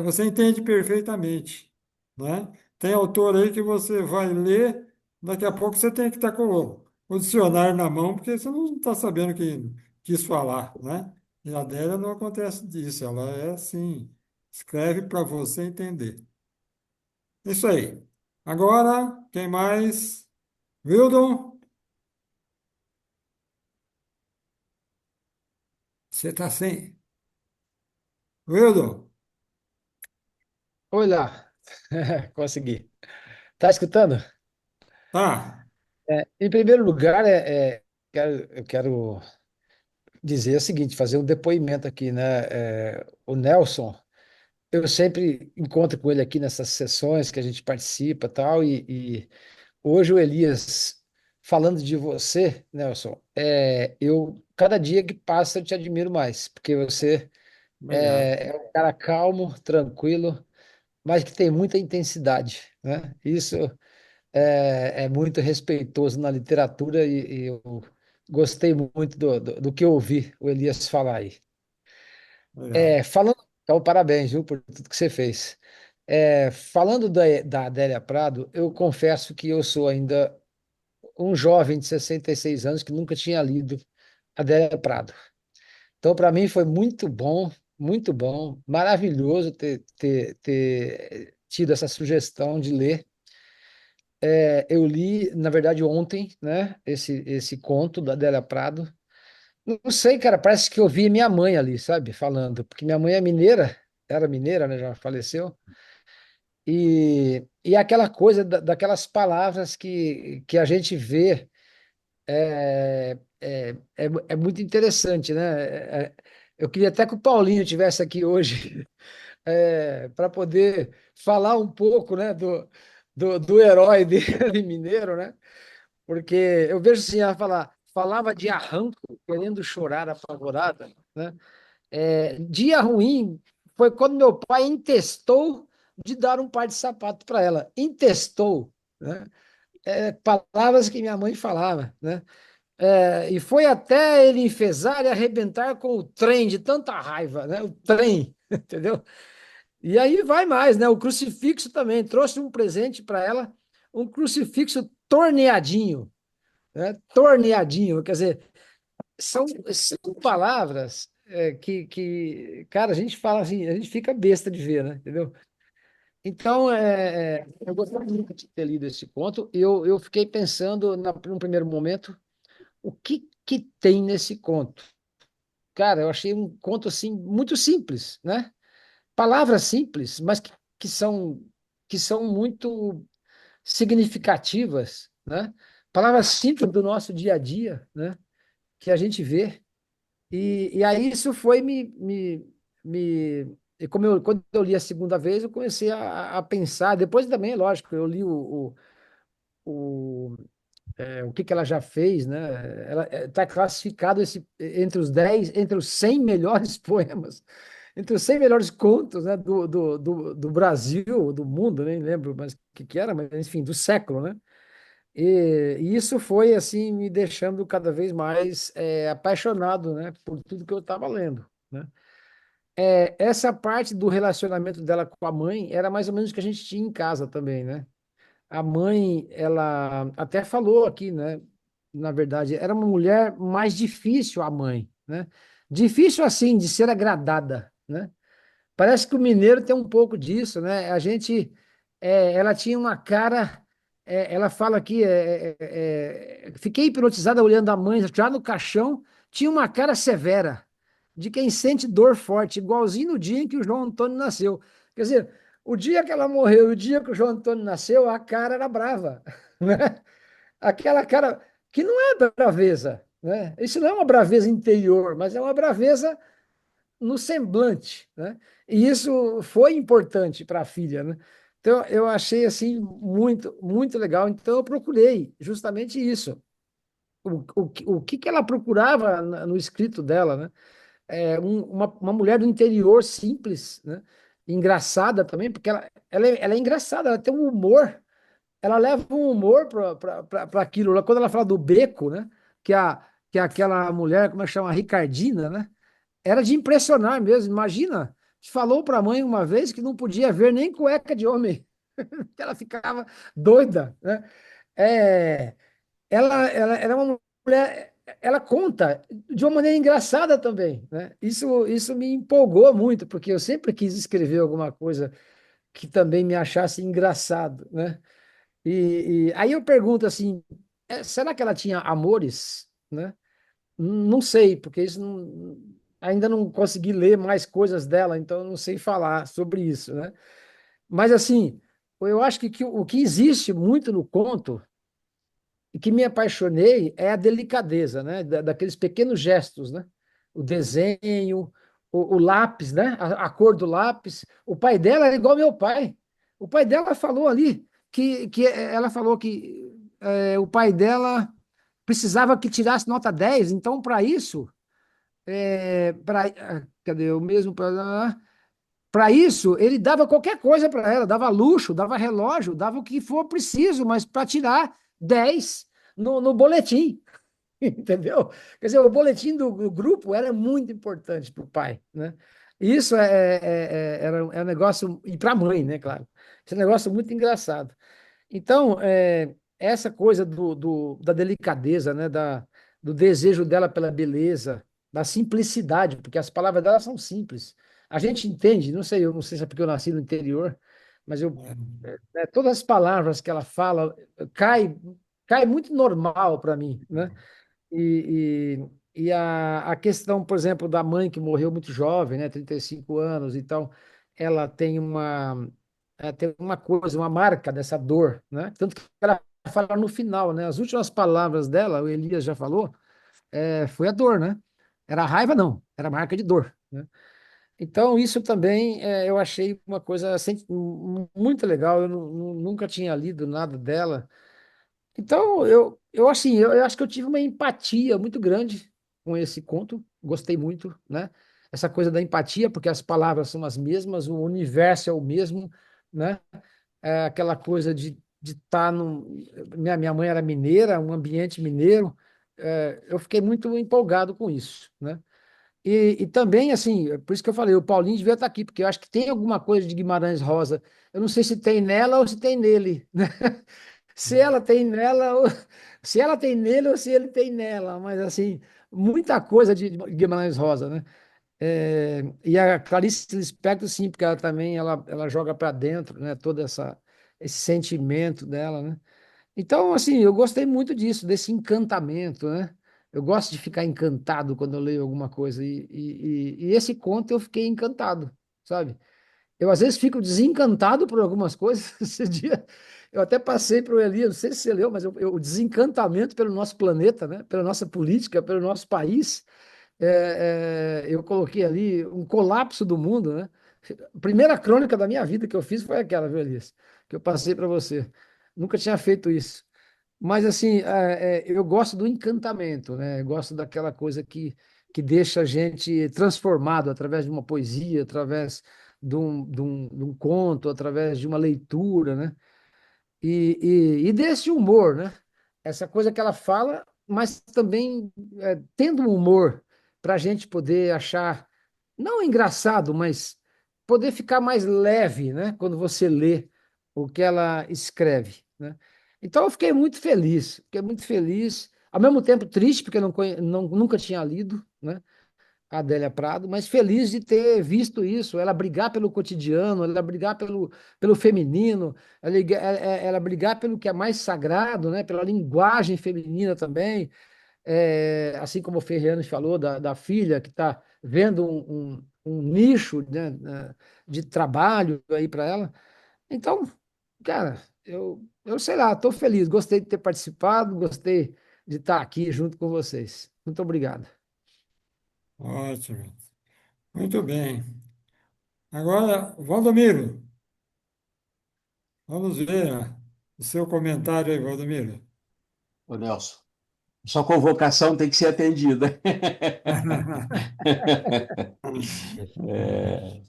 C: você entende perfeitamente, né? Tem autor aí que você vai ler, daqui a pouco você tem que estar com o dicionário na mão, porque você não está sabendo o que quis falar, né? E a Adélia não acontece disso, ela é assim, escreve para você entender. Isso aí. Agora, quem mais? Wildon, você está sem. Wildon,
G: Oi lá, consegui. Tá escutando?
C: tá.
G: Em primeiro lugar, eu quero dizer o seguinte, fazer um depoimento aqui, né? O Nelson, eu sempre encontro com ele aqui nessas sessões que a gente participa, e tal, e hoje o Elias falando de você, Nelson, eu cada dia que passa eu te admiro mais, porque você
C: Obrigado.
G: é um cara calmo, tranquilo, mas que tem muita intensidade, né? Isso é muito respeitoso na literatura e eu gostei muito do que eu ouvi o Elias falar aí.
C: Obrigado.
G: Falando, então, parabéns, viu, por tudo que você fez. Falando da Adélia Prado, eu confesso que eu sou ainda um jovem de 66 anos que nunca tinha lido Adélia Prado. Então, para mim, foi muito bom, maravilhoso ter tido essa sugestão de ler. Eu li, na verdade, ontem, né, esse conto da Adélia Prado. Não sei, cara, parece que eu vi minha mãe ali, sabe, falando, porque minha mãe é mineira, era mineira, né, já faleceu, e aquela coisa daquelas palavras que a gente vê é muito interessante, né? Eu queria até que o Paulinho tivesse aqui hoje para poder falar um pouco, né, do herói dele, mineiro, né? Porque eu vejo assim, ela falava de arranco, querendo chorar apavorada, né? Dia ruim foi quando meu pai intestou de dar um par de sapato para ela. Intestou, né? Palavras que minha mãe falava, né? E foi até ele enfesar e arrebentar com o trem de tanta raiva, né? O trem, entendeu? E aí vai mais, né? O crucifixo também trouxe um presente para ela, um crucifixo torneadinho, né? Torneadinho, quer dizer, são palavras cara, a gente fala assim, a gente fica besta de ver, né? Entendeu? Então, eu gostaria muito de ter lido esse conto. Eu fiquei pensando, num primeiro momento, o que tem nesse conto? Cara, eu achei um conto assim muito simples, né? Palavras simples, mas que são muito significativas, né? Palavras simples do nosso dia a dia, né? Que a gente vê. E aí isso foi e quando eu li a segunda vez, eu comecei a pensar. Depois também, lógico, eu li o que ela já fez, né? Ela está classificado entre os 10, entre os 100 melhores poemas, entre os 100 melhores contos, né? Do Brasil, do mundo, nem lembro mais o que era, mas enfim, do século, né? E isso foi assim me deixando cada vez mais apaixonado, né, por tudo que eu estava lendo, né? Essa parte do relacionamento dela com a mãe era mais ou menos o que a gente tinha em casa também, né? A mãe, ela até falou aqui, né? Na verdade, era uma mulher mais difícil, a mãe, né? Difícil assim de ser agradada, né? Parece que o mineiro tem um pouco disso, né? Ela tinha uma cara, ela fala aqui, fiquei hipnotizada olhando a mãe já no caixão, tinha uma cara severa, de quem sente dor forte, igualzinho no dia em que o João Antônio nasceu. Quer dizer, o dia que ela morreu e o dia que o João Antônio nasceu, a cara era brava, né? Aquela cara que não é braveza, né? Isso não é uma braveza interior, mas é uma braveza no semblante, né? E isso foi importante para a filha, né? Então, eu achei assim muito, muito legal. Então, eu procurei justamente isso. O que ela procurava no escrito dela, né? Uma mulher do interior simples, né? Engraçada também, porque ela é engraçada, ela tem um humor, ela leva um humor para aquilo. Quando ela fala do beco, né? Que, a, que é aquela mulher, como é que chama? Ricardina, né? Era de impressionar mesmo. Imagina, falou para a mãe uma vez que não podia ver nem cueca de homem, que ela ficava doida, né? É, ela era uma mulher, ela conta de uma maneira engraçada também, né? Isso me empolgou muito, porque eu sempre quis escrever alguma coisa que também me achasse engraçado, né? E aí eu pergunto assim, será que ela tinha amores, né? Não sei, porque ainda não consegui ler mais coisas dela, então eu não sei falar sobre isso, né? Mas assim, eu acho que o que existe muito no conto e que me apaixonei é a delicadeza, né? Daqueles pequenos gestos, né? O desenho, o lápis, né? A cor do lápis. O pai dela era igual ao meu pai. O pai dela falou ali que ela falou que o pai dela precisava que tirasse nota 10. Então, para isso, cadê o mesmo? Para isso, ele dava qualquer coisa para ela, dava luxo, dava relógio, dava o que for preciso, mas para tirar 10 no boletim, entendeu? Quer dizer, o boletim do grupo era muito importante para o pai, né? Isso é um negócio, e para a mãe, né, claro. Esse é um negócio muito engraçado. Então, essa coisa da delicadeza, né, do desejo dela pela beleza, da simplicidade, porque as palavras dela são simples. A gente entende, não sei, eu não sei se é porque eu nasci no interior, mas todas as palavras que ela fala cai, cai muito normal para mim, né? E a questão, por exemplo, da mãe que morreu muito jovem, né, 35 anos e tal, ela tem uma coisa, uma marca dessa dor, né? Tanto que ela fala no final, né? As últimas palavras dela, o Elias já falou, foi a dor, né? Era raiva, não, era marca de dor, né? Então, isso também eu achei uma coisa muito legal. Eu nunca tinha lido nada dela. Então, eu acho que eu tive uma empatia muito grande com esse conto, gostei muito, né? Essa coisa da empatia, porque as palavras são as mesmas, o universo é o mesmo, né? Aquela coisa de estar no. Minha mãe era mineira, um ambiente mineiro, eu fiquei muito empolgado com isso, né? E também, assim, por isso que eu falei, o Paulinho devia estar aqui, porque eu acho que tem alguma coisa de Guimarães Rosa. Eu não sei se tem nela ou se tem nele, né? Se ela tem nela, ou, se ela tem nele ou se ele tem nela, mas assim, muita coisa de Guimarães Rosa, né? E a Clarice Lispector, sim, porque ela também ela joga para dentro, né? Todo esse sentimento dela, né? Então, assim, eu gostei muito disso, desse encantamento, né? Eu gosto de ficar encantado quando eu leio alguma coisa, e esse conto eu fiquei encantado, sabe? Eu às vezes fico desencantado por algumas coisas. Esse dia eu até passei para o Elias, não sei se você leu, mas o desencantamento pelo nosso planeta, né? Pela nossa política, pelo nosso país. Eu coloquei ali um colapso do mundo, né? A primeira crônica da minha vida que eu fiz foi aquela, viu, Elias? Que eu passei para você. Nunca tinha feito isso. Mas, assim, eu gosto do encantamento, né? Eu gosto daquela coisa que deixa a gente transformado através de uma poesia, através de um conto, através de uma leitura, né? E desse humor, né? Essa coisa que ela fala, mas também tendo um humor para a gente poder achar, não engraçado, mas poder ficar mais leve, né? Quando você lê o que ela escreve, né? Então eu fiquei muito feliz, ao mesmo tempo triste, porque eu nunca tinha lido, né? A Adélia Prado, mas feliz de ter visto isso, ela brigar pelo cotidiano, ela brigar pelo feminino, ela brigar pelo que é mais sagrado, né? Pela linguagem feminina também, assim como o Ferreira falou da filha que está vendo um nicho, né, de trabalho aí para ela. Então, cara, eu sei lá, estou feliz, gostei de ter participado, gostei de estar aqui junto com vocês. Muito obrigado.
C: Ótimo. Muito bem. Agora, Valdomiro, vamos ver o seu comentário aí, Valdomiro.
A: Ô, Nelson, sua convocação tem que ser atendida. É,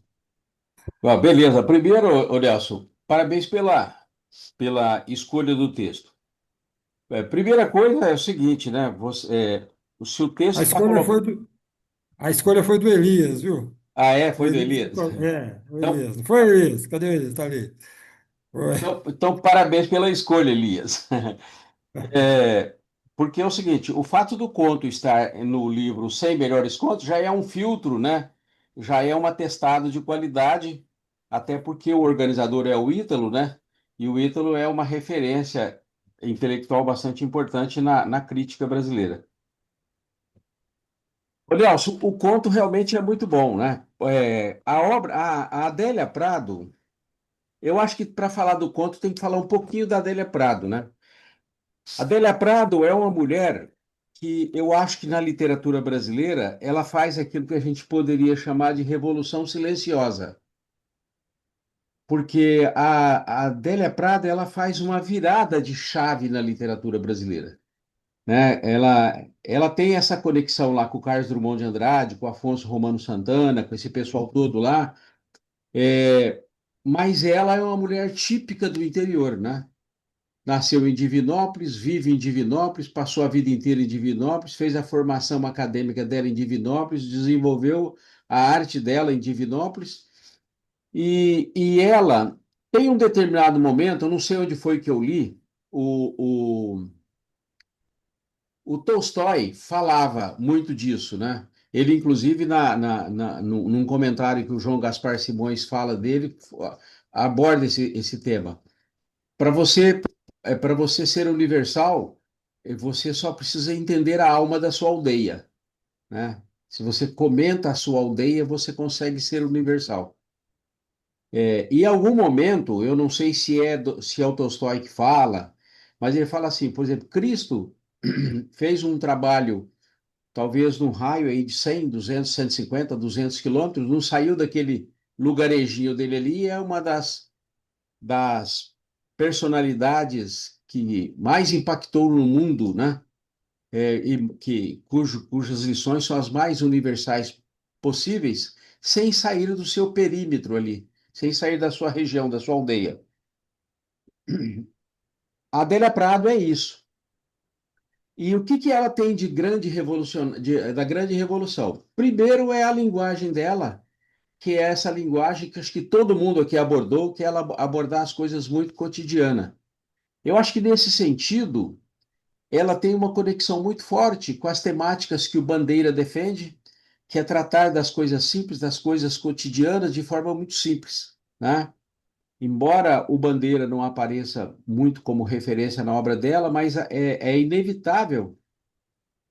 A: Bom, beleza. Primeiro, ô Nelson, parabéns pela escolha do texto. Primeira coisa é o seguinte, né? Se o
C: A
A: texto está
C: escolha
A: colocando.
C: foi do, a escolha foi do Elias, viu?
A: Ah, é?
C: O
A: Foi do
C: Elias,
A: Elias?
C: o
A: Então,
C: Elias. Não foi o Elias? Cadê o Elias? Está ali. Foi.
A: então, parabéns pela escolha, Elias. É, porque é o seguinte, o fato do conto estar no livro 100 Melhores Contos já é um filtro, né? Já é um atestado de qualidade, até porque o organizador é o Ítalo, né? E o Ítalo é uma referência intelectual bastante importante na crítica brasileira. Ô, Nelson, o conto realmente é muito bom, né? A Adélia Prado, eu acho que para falar do conto tem que falar um pouquinho da Adélia Prado, né? Adélia Prado é uma mulher que eu acho que na literatura brasileira ela faz aquilo que a gente poderia chamar de revolução silenciosa, porque a Adélia Prado ela faz uma virada de chave na literatura brasileira, né? Ela tem essa conexão lá com o Carlos Drummond de Andrade, com o Afonso Romano Santana, com esse pessoal todo lá, é, mas ela é uma mulher típica do interior, né? Nasceu em Divinópolis, vive em Divinópolis, passou a vida inteira em Divinópolis, fez a formação acadêmica dela em Divinópolis, desenvolveu a arte dela em Divinópolis, e ela tem um determinado momento, eu não sei onde foi que eu li, o Tolstói falava muito disso, né? Ele, inclusive, num comentário que o João Gaspar Simões fala dele, aborda esse tema. Para você ser universal, você só precisa entender a alma da sua aldeia, né? Se você comenta a sua aldeia, você consegue ser universal. E em algum momento, eu não sei se é o Tolstói que fala, mas ele fala assim, por exemplo, Cristo fez um trabalho, talvez num raio aí de 100, 200, 150, 200 quilômetros, não saiu daquele lugarejinho dele ali, e é uma das personalidades que mais impactou no mundo, né? Cujas lições são as mais universais possíveis, sem sair do seu perímetro ali, sem sair da sua região, da sua aldeia. A Adélia Prado é isso. E o que ela tem de grande revolução, da grande revolução? Primeiro é a linguagem dela, que é essa linguagem que acho que todo mundo aqui abordou, que é ela abordar as coisas muito cotidiana. Eu acho que nesse sentido, ela tem uma conexão muito forte com as temáticas que o Bandeira defende, que é tratar das coisas simples, das coisas cotidianas, de forma muito simples, né? Embora o Bandeira não apareça muito como referência na obra dela, mas é inevitável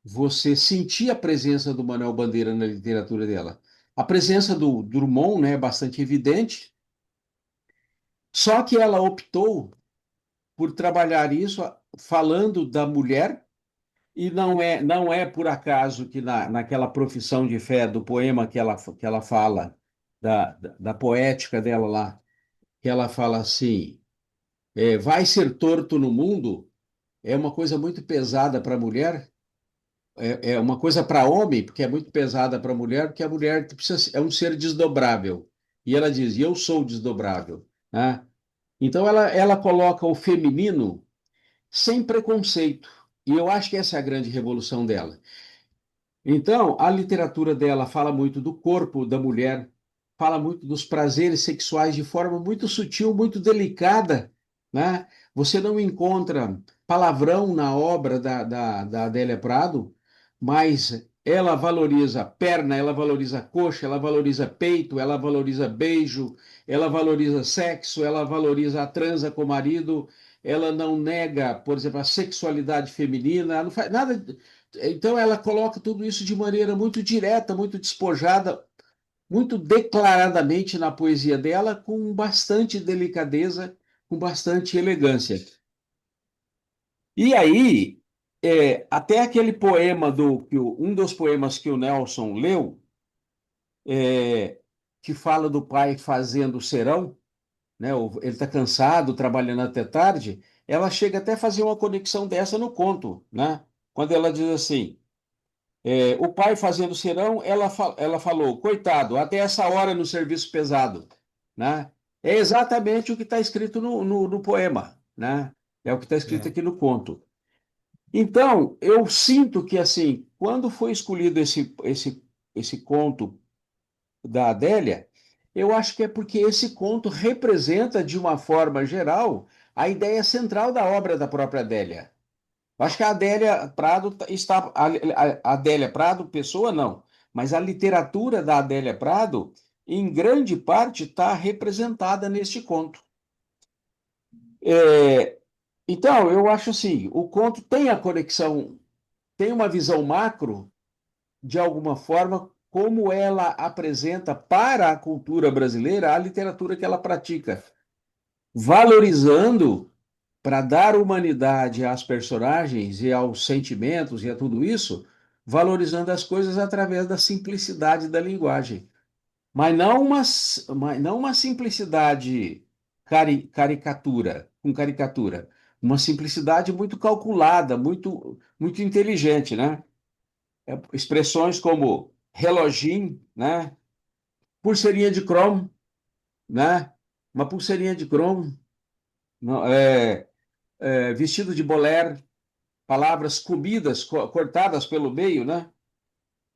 A: você sentir a presença do Manuel Bandeira na literatura dela. A presença do Drummond, né, é bastante evidente, só que ela optou por trabalhar isso falando da mulher. E não é por acaso que naquela profissão de fé do poema que ela fala, da poética dela lá, que ela fala assim: vai ser torto no mundo, é uma coisa muito pesada para a mulher, é uma coisa para homem, porque é muito pesada para a mulher, porque a mulher é um ser desdobrável. E ela diz: eu sou desdobrável, né? Então ela coloca o feminino sem preconceito. E eu acho que essa é a grande revolução dela. Então, a literatura dela fala muito do corpo da mulher, fala muito dos prazeres sexuais de forma muito sutil, muito delicada, né? Você não encontra palavrão na obra da Adélia Prado, mas ela valoriza perna, ela valoriza coxa, ela valoriza peito, ela valoriza beijo, ela valoriza sexo, ela valoriza a transa com o marido, ela não nega, por exemplo, a sexualidade feminina, ela não faz nada. Então, ela coloca tudo isso de maneira muito direta, muito despojada, muito declaradamente na poesia dela, com bastante delicadeza, com bastante elegância. E aí, até aquele poema um dos poemas que o Nelson leu, que fala do pai fazendo o serão, né? Ele está cansado, trabalhando até tarde. Ela chega até a fazer uma conexão dessa no conto, né? Quando ela diz assim: o pai fazendo serão, ela falou, coitado, até essa hora no serviço pesado, né? É exatamente o que está escrito no poema, né? É o que está escrito
C: É,
A: aqui no conto. Então, eu sinto que, assim, quando foi escolhido esse conto da Adélia, eu acho que é porque esse conto representa, de uma forma geral, a ideia central da obra da própria Adélia. Eu acho que a Adélia Prado está. A Adélia Prado, pessoa, não, mas a literatura da Adélia Prado, em grande parte, está representada neste conto. É, então, eu acho assim: o conto tem a conexão, tem uma visão macro de alguma forma, como ela apresenta para a cultura brasileira a literatura que ela pratica, valorizando para dar humanidade às personagens e aos sentimentos e a tudo isso, valorizando as coisas através da simplicidade da linguagem. Mas não uma simplicidade com caricatura, uma simplicidade muito calculada, muito inteligente, né? Expressões como reloginho, né? Pulseirinha de cromo, né? Uma pulseirinha de cromo, não, vestido de bolero, palavras comidas, cortadas pelo meio, né?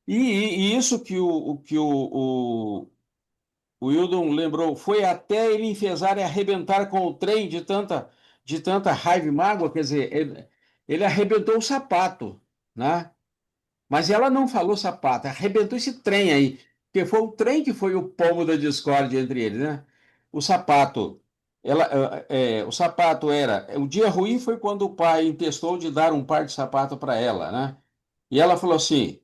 A: E isso que o Hildon lembrou, foi até ele enfesar e arrebentar com o trem de tanta raiva e mágoa, quer dizer, ele arrebentou o sapato, né? Mas ela não falou sapato, arrebentou esse trem aí, porque foi o trem que foi o pomo da discórdia entre eles, né? O sapato, o sapato era, o dia ruim foi quando o pai intestou de dar um par de sapato para ela, né? E ela falou assim,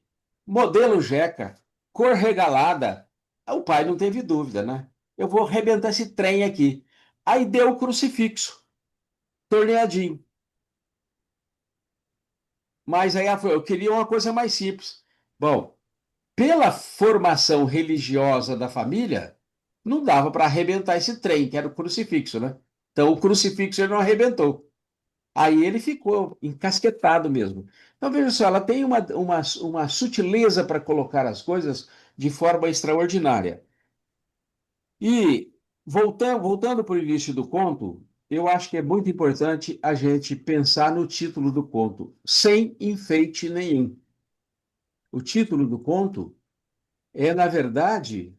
A: modelo Jeca, cor regalada. O pai não teve dúvida, né? Eu vou arrebentar esse trem aqui. Aí deu o crucifixo, torneadinho. Mas aí ela falou, eu queria uma coisa mais simples. Bom, pela formação religiosa da família, não dava para arrebentar esse trem, que era o crucifixo, né? Então o crucifixo ele não arrebentou. Aí ele ficou encasquetado mesmo. Então veja só, ela tem uma sutileza para colocar as coisas de forma extraordinária. E voltando para o início do conto, eu acho que é muito importante a gente pensar no título do conto, sem enfeite nenhum. O título do conto é, na verdade,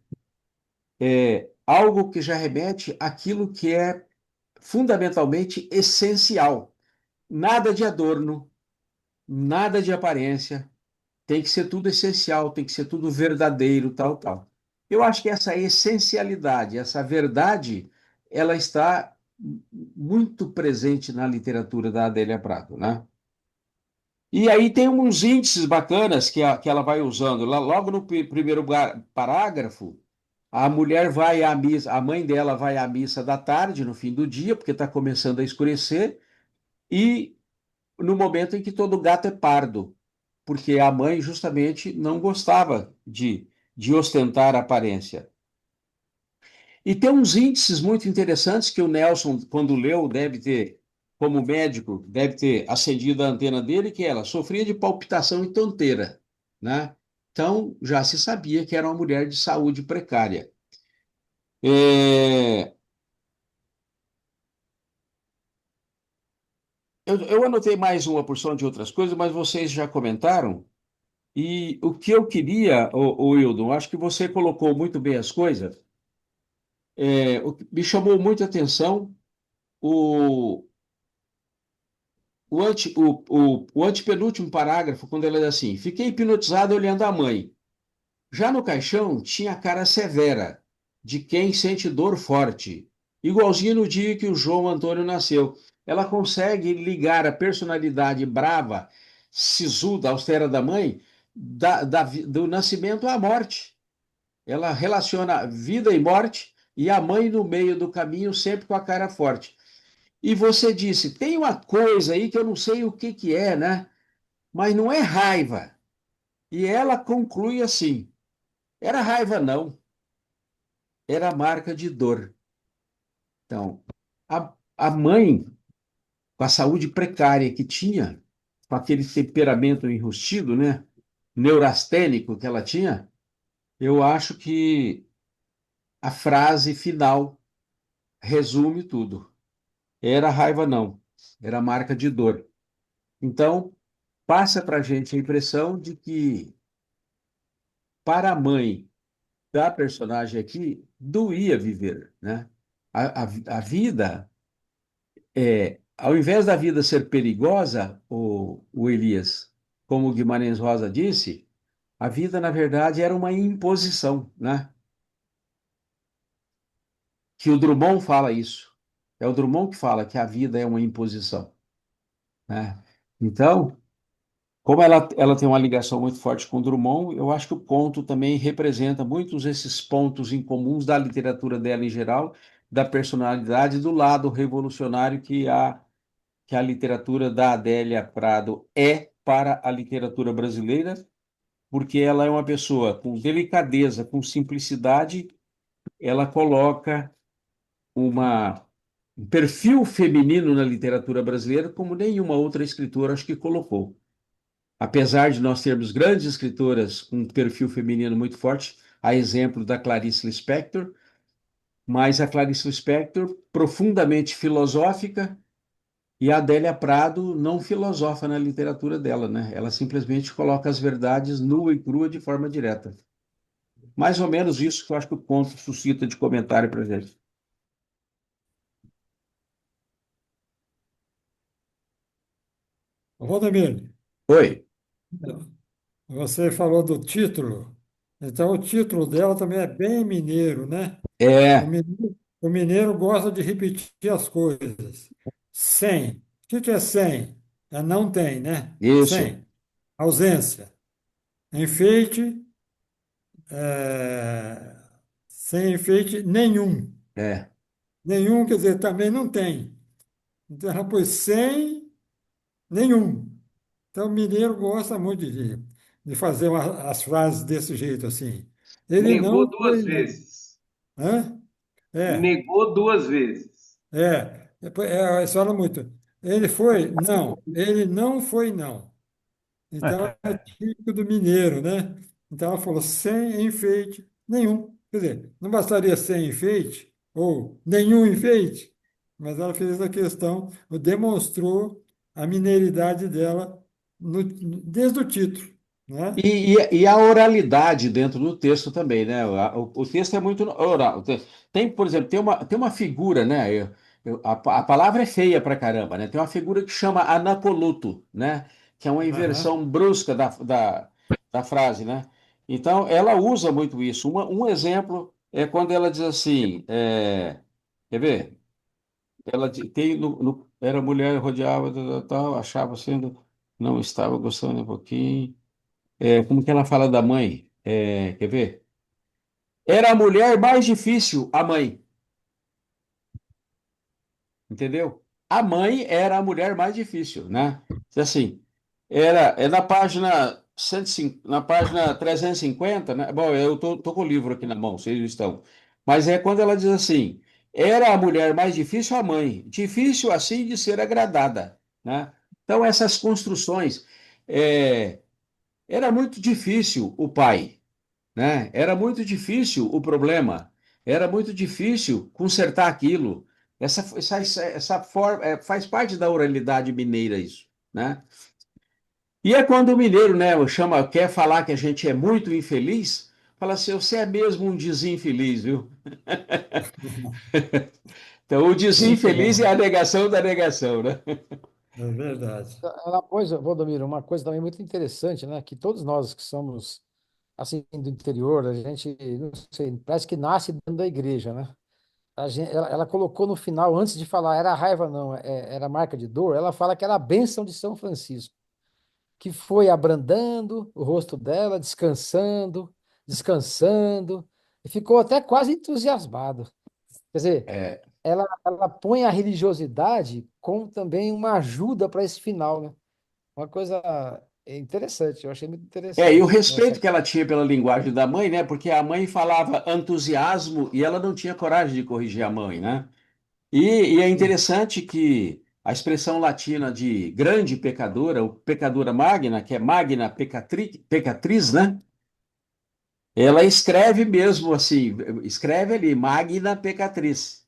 A: algo que já remete àquilo que é fundamentalmente essencial. Nada de adorno, nada de aparência, tem que ser tudo essencial, tem que ser tudo verdadeiro, tal, tal. Eu acho que essa essencialidade, essa verdade, ela está muito presente na literatura da Adélia Prado, né? E aí tem uns índices bacanas que ela vai usando. Logo no primeiro parágrafo, a mulher vai à missa, a mãe dela vai à missa da tarde, no fim do dia, porque está começando a escurecer, e no momento em que todo gato é pardo, porque a mãe justamente não gostava de ostentar a aparência. E tem uns índices muito interessantes que o Nelson, quando leu, deve ter, como médico, deve ter acendido a antena dele, que ela sofria de palpitação e tonteira, né? Então, já se sabia que era uma mulher de saúde precária. É, eu anotei mais uma porção de outras coisas, mas vocês já comentaram. E o que eu queria, o Wildon, acho que você colocou muito bem as coisas. O que me chamou muito a atenção o, o antepenúltimo parágrafo, quando ele diz assim: fiquei hipnotizado olhando a mãe. Já no caixão tinha a cara severa, de quem sente dor forte, igualzinho no dia que o João Antônio nasceu. ela consegue ligar a personalidade brava, sisuda, austera da mãe, do nascimento à morte. Ela relaciona vida e morte e a mãe no meio do caminho, sempre com a cara forte. E você disse, tem uma coisa aí que eu não sei o que que é, né? Mas não é raiva. E ela conclui assim: era raiva, não, era marca de dor. Então, a mãe, com a saúde precária que tinha, com aquele temperamento enrustido, né? Neurastênico que ela tinha, eu acho que a frase final resume tudo. Era raiva, não, era marca de dor. Então, passa para a gente a impressão de que, para a mãe da personagem aqui, doía viver, né? A vida, ao invés da vida ser perigosa, o Elias, como o Guimarães Rosa disse, a vida, na verdade, era uma imposição, né? Que o Drummond fala isso. É o Drummond que fala que a vida é uma imposição, né? Então, como ela tem uma ligação muito forte com Drummond, eu acho que o conto também representa muitos esses pontos em comuns da literatura dela em geral, da personalidade, do lado revolucionário que a literatura da Adélia Prado é para a literatura brasileira, porque ela é uma pessoa com delicadeza, com simplicidade, ela coloca uma, um perfil feminino na literatura brasileira como nenhuma outra escritora acho que colocou. Apesar de nós termos grandes escritoras com um perfil feminino muito forte, a exemplo da Clarice Lispector, mas a Clarice Lispector profundamente filosófica e a Adélia Prado não filosofa na literatura dela, né? Ela simplesmente coloca as verdades nua e crua de forma direta. Mais ou menos isso que eu acho que o conto suscita de comentário para gente.
C: Rodemir,
A: Oi.
C: você falou do título, então o título dela também é bem mineiro, né?
A: É,
C: O mineiro gosta de repetir as coisas. Sem. O que é sem? É não tem, né?
A: isso.
C: Sem. Ausência. Enfeite, é, sem enfeite nenhum.
A: É.
C: Nenhum quer dizer também não tem. Então ela pôs sem nenhum. Então o mineiro gosta muito de fazer as frases desse jeito assim. Ele
B: Negou
C: não
B: duas
C: foi não.
B: vezes.
C: Hã? É.
B: Negou duas vezes.
C: Eles falam muito. Ele foi? Não. Ele não foi, não. Então, é típico do mineiro, né? Então, ela falou sem enfeite nenhum. Quer dizer, não bastaria sem enfeite, ou nenhum enfeite, mas ela fez essa questão, demonstrou a mineiridade dela desde o título, né?
A: E a oralidade dentro do texto também, né? O texto é muito oral. Tem, por exemplo, tem uma figura, né? A palavra é feia pra caramba, né? Tem uma figura que chama anacoluto, né? Que é uma
C: Aham.
A: inversão brusca da frase, né? Então, ela usa muito isso. Um exemplo é quando ela diz assim, quer ver? Ela tem, era mulher, rodeava, tal, tal, achava sendo, não estava gostando um pouquinho. Como que ela fala da mãe? Quer ver? Era a mulher mais difícil, a mãe, entendeu? A mãe era a mulher mais difícil, né? Assim, é na página 105, na página 350, né? Bom, eu tô com o livro aqui na mão, vocês estão. Mas é quando ela diz assim: era a mulher mais difícil, a mãe, difícil assim de ser agradada, né? Então, essas construções, era muito difícil o pai, né? Era muito difícil o problema, era muito difícil consertar aquilo. Essa forma faz parte da oralidade mineira isso, né? E é quando o mineiro, né, quer falar que a gente é muito infeliz, fala assim, você é mesmo um desinfeliz, viu? Então, o
C: Muito
A: desinfeliz é
C: bom.
A: a negação da negação, né?
C: É verdade.
G: Ela pôs, Valdomiro, uma coisa também muito interessante, né? Que todos nós que somos assim do interior, a gente, não sei, parece que nasce dentro da igreja, né? ela colocou no final, antes de falar, era raiva, não, era marca de dor, ela fala que era a bênção de São Francisco, que foi abrandando o rosto dela, descansando, descansando, e ficou até quase entusiasmado. Quer dizer,
A: É,
G: ela põe a religiosidade como também uma ajuda para esse final, né? Uma coisa interessante, eu achei muito
A: e o
G: interessante
A: respeito que ela tinha pela linguagem da mãe, né? Porque a mãe falava entusiasmo e ela não tinha coragem de corrigir a mãe, né? E é
G: Sim.
A: interessante que a expressão latina de grande pecadora, ou pecadora magna, que é magna peccatriz, né? Ela escreve mesmo assim, escreve ali, magna peccatriz.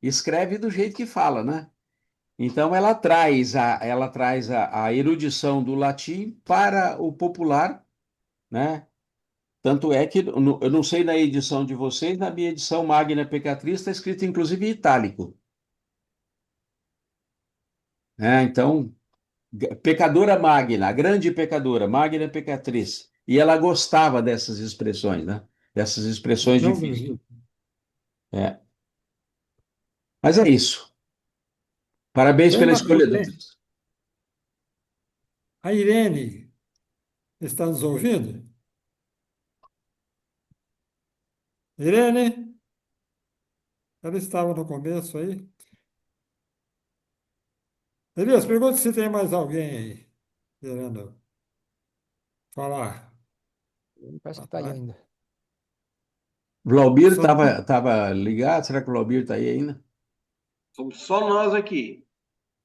A: Escreve do jeito que fala, né? Então ela traz a erudição do latim para o popular, né? Tanto é que eu não sei na edição de vocês, na minha edição Magna Peccatriz está escrito inclusive em itálico, né? Então, pecadora magna, a grande pecadora, magna peccatriz. E ela gostava dessas expressões, né? Dessas expressões
C: Então,
A: difíceis. É. Mas é isso. Parabéns
C: tem
A: pela
C: mais
A: escolha do
C: alguém?
A: texto.
C: A Irene está nos ouvindo? Irene, ela estava no começo aí. Elias, pergunta se tem mais alguém aí querendo falar.
G: Parece que está aí
C: Ah,
G: ainda.
A: Vlaubir
C: só-
A: estava ligado? Será que o Vlaubir está aí ainda?
B: Somos só nós aqui.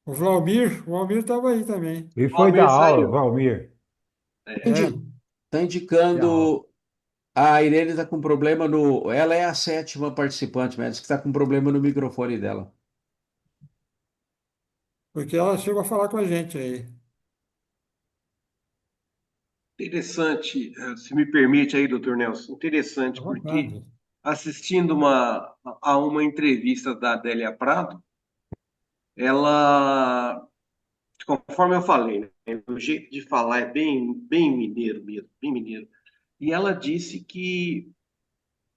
C: o Valmir estava aí também.
D: Ele
B: O
D: foi dar
B: Almir
D: aula,
B: saiu.
D: Valmir.
C: É,
A: Está
D: Que aula.
A: indicando. A Irene está com problema no. Ela é a sétima participante, mas diz que está com problema no microfone dela.
C: porque ela chegou a falar com a gente aí.
B: Interessante, se me permite aí, doutor Nelson,
C: À
B: interessante, porque
C: vontade.
B: assistindo a uma entrevista da Adélia Prado, ela, conforme eu falei, né, o jeito de falar é bem mineiro mesmo, bem mineiro. E ela disse que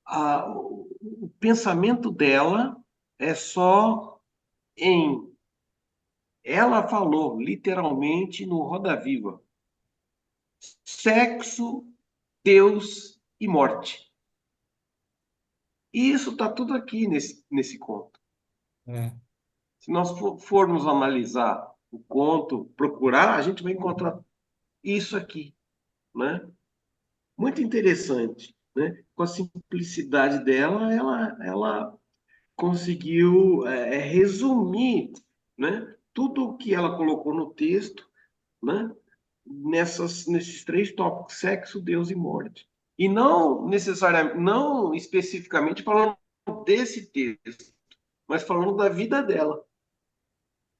B: o pensamento dela é só em. Ela falou literalmente no Roda Viva: sexo, Deus e morte. E isso está tudo aqui nesse conto.
C: É.
B: Se nós formos analisar o conto, procurar, a gente vai encontrar isso aqui, né? Muito interessante, né? Com a simplicidade dela, ela conseguiu resumir, né? Tudo o que ela colocou no texto, né? Nesses três tópicos: sexo, Deus e morte. E não necessariamente, não especificamente falando desse texto, mas falando da vida dela,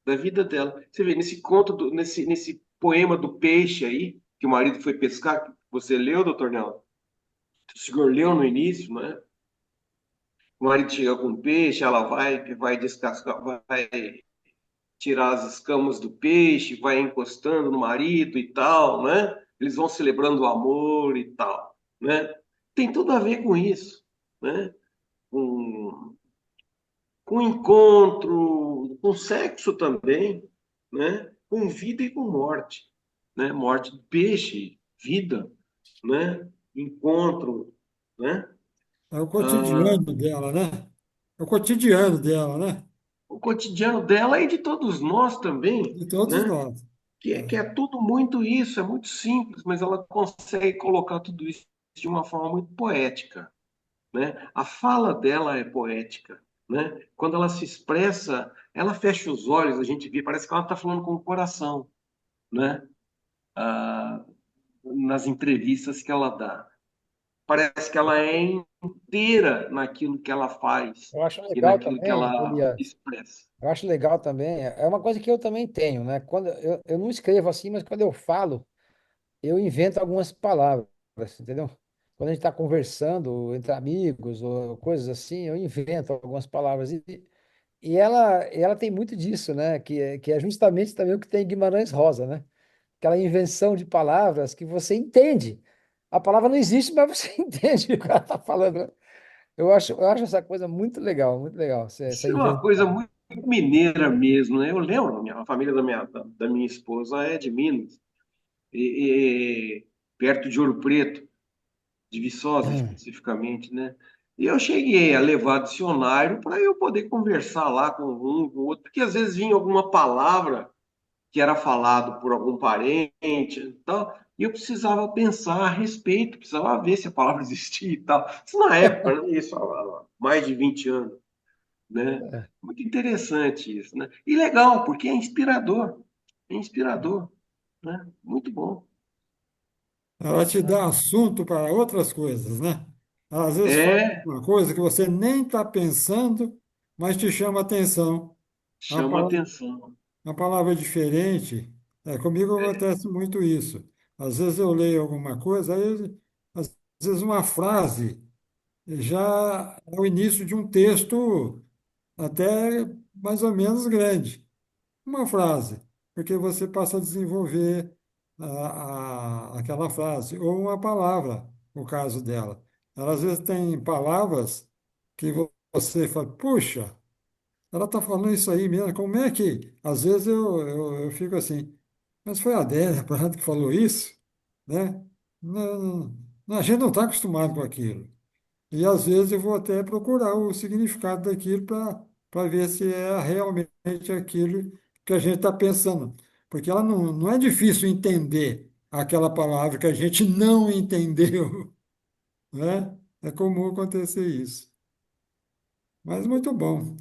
B: da vida dela. Você vê nesse conto, nesse poema do peixe aí, que o marido foi pescar, que você leu, doutor Nelson? O senhor leu no início, né? O marido chega com peixe, ela vai descascar, vai tirar as escamas do peixe, vai encostando no marido e tal, né? Eles vão celebrando o amor e tal, né? Tem tudo a ver com isso, né? Com, com encontro, com sexo também, né? Com vida e com morte, né? Morte do peixe, vida, né? Encontro, né?
C: É o
B: Ah,
C: cotidiano dela, né? É o cotidiano dela, né?
B: o cotidiano dela e de todos nós também,
C: De todos
B: né?
C: nós.
B: Que é tudo muito isso, é muito simples, mas ela consegue colocar tudo isso de uma forma muito poética, né? A fala dela é poética, né? Quando ela se expressa, ela fecha os olhos, a gente vê, parece que ela está falando com o coração, né? Ah, nas entrevistas que ela dá. Parece que ela é inteira naquilo que ela faz
G: Eu acho
B: e
G: legal
B: naquilo que
G: também,
B: ela
G: Elias,
B: expressa.
G: eu acho legal também, é uma coisa que eu também tenho, né? Quando eu não escrevo assim, mas quando eu falo, eu invento algumas palavras, entendeu? Quando a gente está conversando entre amigos ou coisas assim, eu invento algumas palavras. E ela tem muito disso, né? Que é justamente também o que tem em Guimarães Rosa, né? Aquela invenção de palavras que você entende. A palavra não existe, mas você entende o que ela está falando, né? eu acho essa coisa muito legal, essa
B: Isso é uma coisa
G: invenção.
B: muito mineira mesmo, né? Eu lembro, a família da minha esposa é de Minas, perto de Ouro Preto, de Viçosa
G: Hum.
B: especificamente, né? E eu cheguei a levar dicionário para eu poder conversar lá com um, com o outro, porque às vezes vinha alguma palavra que era falado por algum parente e tal, e eu precisava pensar a respeito, precisava ver se a palavra existia e tal. Isso na época, né? Isso há mais de 20 anos, né?
G: É.
B: Muito interessante isso, né? E legal, porque é inspirador, né? Muito bom.
C: Ela te dá assunto para outras coisas, né? Ela, às vezes fala
B: É,
C: uma coisa que você nem está pensando, mas te chama atenção. É uma
B: chama
C: palavra,
B: atenção.
C: uma palavra diferente. Comigo acontece muito isso. Às vezes eu leio alguma coisa, às vezes uma frase já é o início de um texto até mais ou menos grande. Uma frase, porque você passa a desenvolver aquela frase, ou uma palavra, no caso dela. Ela às vezes tem palavras que você fala, puxa, ela está falando isso aí mesmo, como é que? Às vezes eu fico assim, mas foi a Adélia Prado que falou isso, né? Não, a gente não está acostumado com aquilo. E às vezes eu vou até procurar o significado daquilo para ver se é realmente aquilo que a gente está pensando. Porque ela não é difícil entender aquela palavra que a gente não entendeu, né? É comum acontecer isso. Mas muito bom.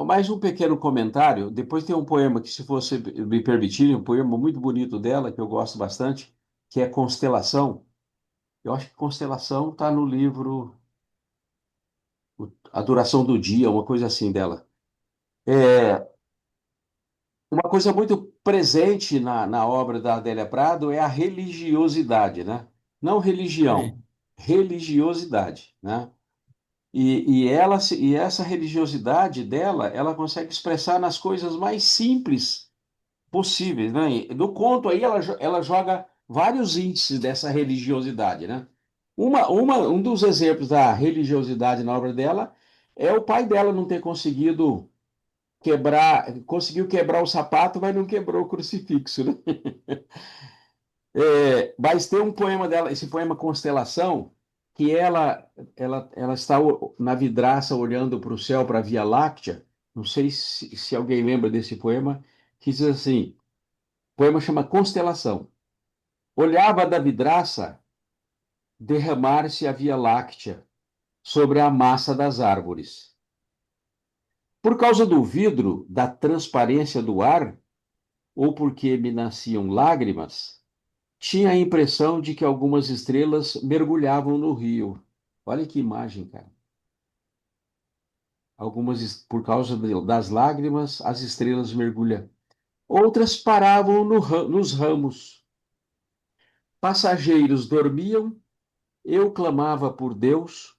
A: Mais um pequeno comentário. Depois tem um poema que, se você me permitir, um poema muito bonito dela, que eu gosto bastante, que é Constelação. Eu acho que Constelação está no livro A Duração do Dia, uma coisa assim dela. É, uma coisa muito presente na obra da Adélia Prado é a religiosidade, né? Não religião,
C: Sim,
A: religiosidade, né? E essa religiosidade dela, ela consegue expressar nas coisas mais simples possíveis, né? E no conto aí ela joga vários índices dessa religiosidade, né? Um dos exemplos da religiosidade na obra dela é o pai dela não ter conseguiu quebrar o sapato, mas não quebrou o crucifixo, né? Mas tem um poema dela, esse poema Constelação, que ela está na vidraça olhando para o céu, para a Via Láctea. Não sei se alguém lembra desse poema, que diz assim: o poema chama Constelação. Olhava da vidraça derramar-se a Via Láctea sobre a massa das árvores. Por causa do vidro, da transparência do ar, ou porque me nasciam lágrimas, tinha a impressão de que algumas estrelas mergulhavam no rio. Olha que imagem, cara. Por causa das lágrimas, as estrelas mergulham. Outras paravam nos ramos. Passageiros dormiam, eu clamava por Deus,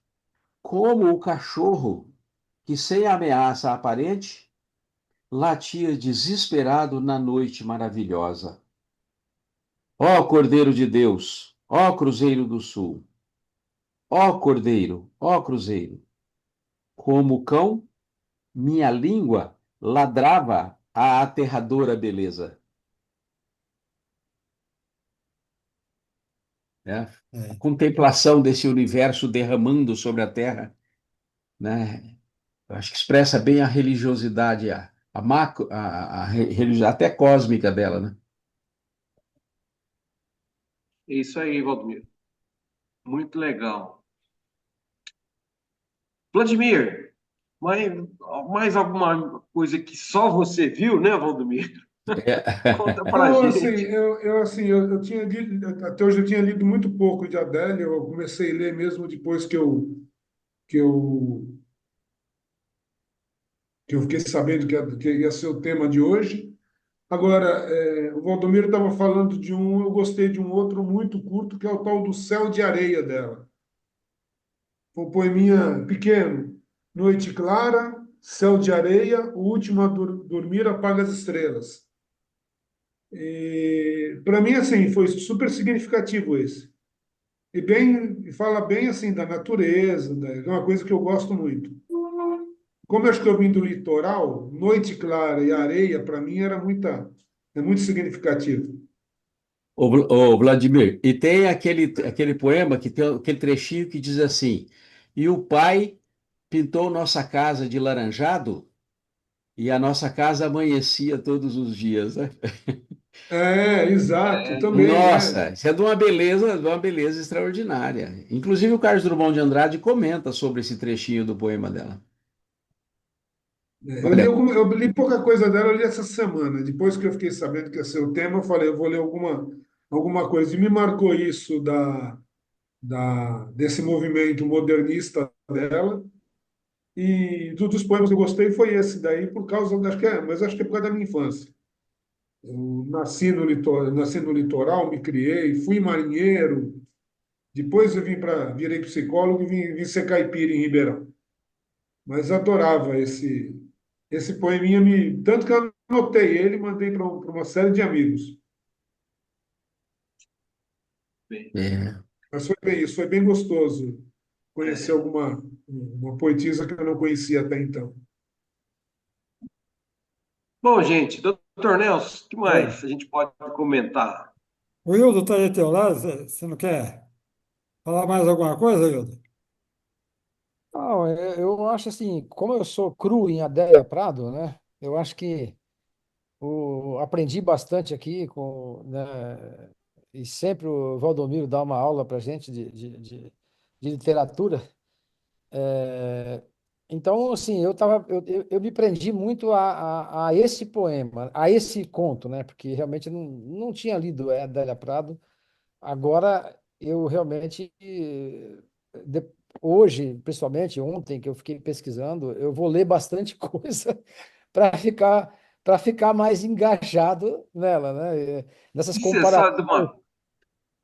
A: como o cachorro que, sem ameaça aparente, latia desesperado na noite maravilhosa. Ó Cordeiro de Deus, ó Cruzeiro do Sul, ó Cordeiro, ó Cruzeiro, como o cão, minha língua ladrava a aterradora beleza. Né? A
C: é.
A: contemplação desse universo derramando sobre a Terra, né? Eu acho que expressa bem a religiosidade, religiosidade até cósmica dela, né?
B: É isso aí, Valdomiro. Muito legal. Vladimir, mais, mais alguma coisa que só você viu, né, Valdomiro? Conta pra
E: Não, assim,
B: gente.
E: eu tinha lido, até hoje eu tinha lido muito pouco de Adele, eu comecei a ler mesmo depois que eu, que eu fiquei sabendo que ia ser o tema de hoje. Agora, o Valdomiro estava falando de um, eu gostei de um outro muito curto, que é o tal do Céu de Areia dela. Um poeminha pequeno. Noite clara, céu de areia, o último a dormir apaga as estrelas. E para mim, assim, foi super significativo esse. e fala bem assim da natureza, é uma coisa que eu gosto muito. Como eu acho que eu vim do litoral, noite clara e areia, para mim, é muito significativo.
A: Ô, Vladimir, e tem aquele poema que tem aquele trechinho que diz assim: e o pai pintou nossa casa de laranjado e a nossa casa amanhecia todos os dias, né?
E: É, exato, também,
A: Nossa, isso é de uma beleza extraordinária. Inclusive o Carlos Drummond de Andrade comenta sobre esse trechinho do poema dela.
E: Eu li,
A: Olha,
E: eu li pouca coisa dela, eu li essa semana. Depois que eu fiquei sabendo que ia ser o tema, eu falei, eu vou ler alguma coisa. E me marcou isso desse movimento modernista dela. E dos poemas que eu gostei foi esse daí, por causa, mas acho que é por causa da minha infância. Eu nasci no litoral, me criei, fui marinheiro. Depois virei psicólogo e vim ser caipira em Ribeirão. Mas adorava esse poeminha, tanto que eu anotei ele e mandei para uma série de amigos.
B: Bem,
A: é,
E: Mas foi bem isso, foi bem gostoso conhecer
B: é.
E: uma poetisa que eu não conhecia até então.
B: Bom, gente, doutor Nelson, o que
C: Oi.
B: mais a gente pode comentar?
C: O Hildo está aí ao teu lado, você não quer falar mais alguma coisa, Hildo?
G: Não, eu acho assim, como eu sou cru em Adélia Prado, né? Eu acho que aprendi bastante aqui com, né, e sempre o Valdomiro dá uma aula para gente de literatura. É, então, assim, eu me prendi muito a esse poema, a esse conto, né? Porque realmente eu não tinha lido Adélia Prado. Agora, eu realmente, de- hoje, principalmente ontem, que eu fiquei pesquisando, eu vou ler bastante coisa para ficar mais engajado nela, né? Nessas
B: E você sabe de
G: comparações.
B: uma,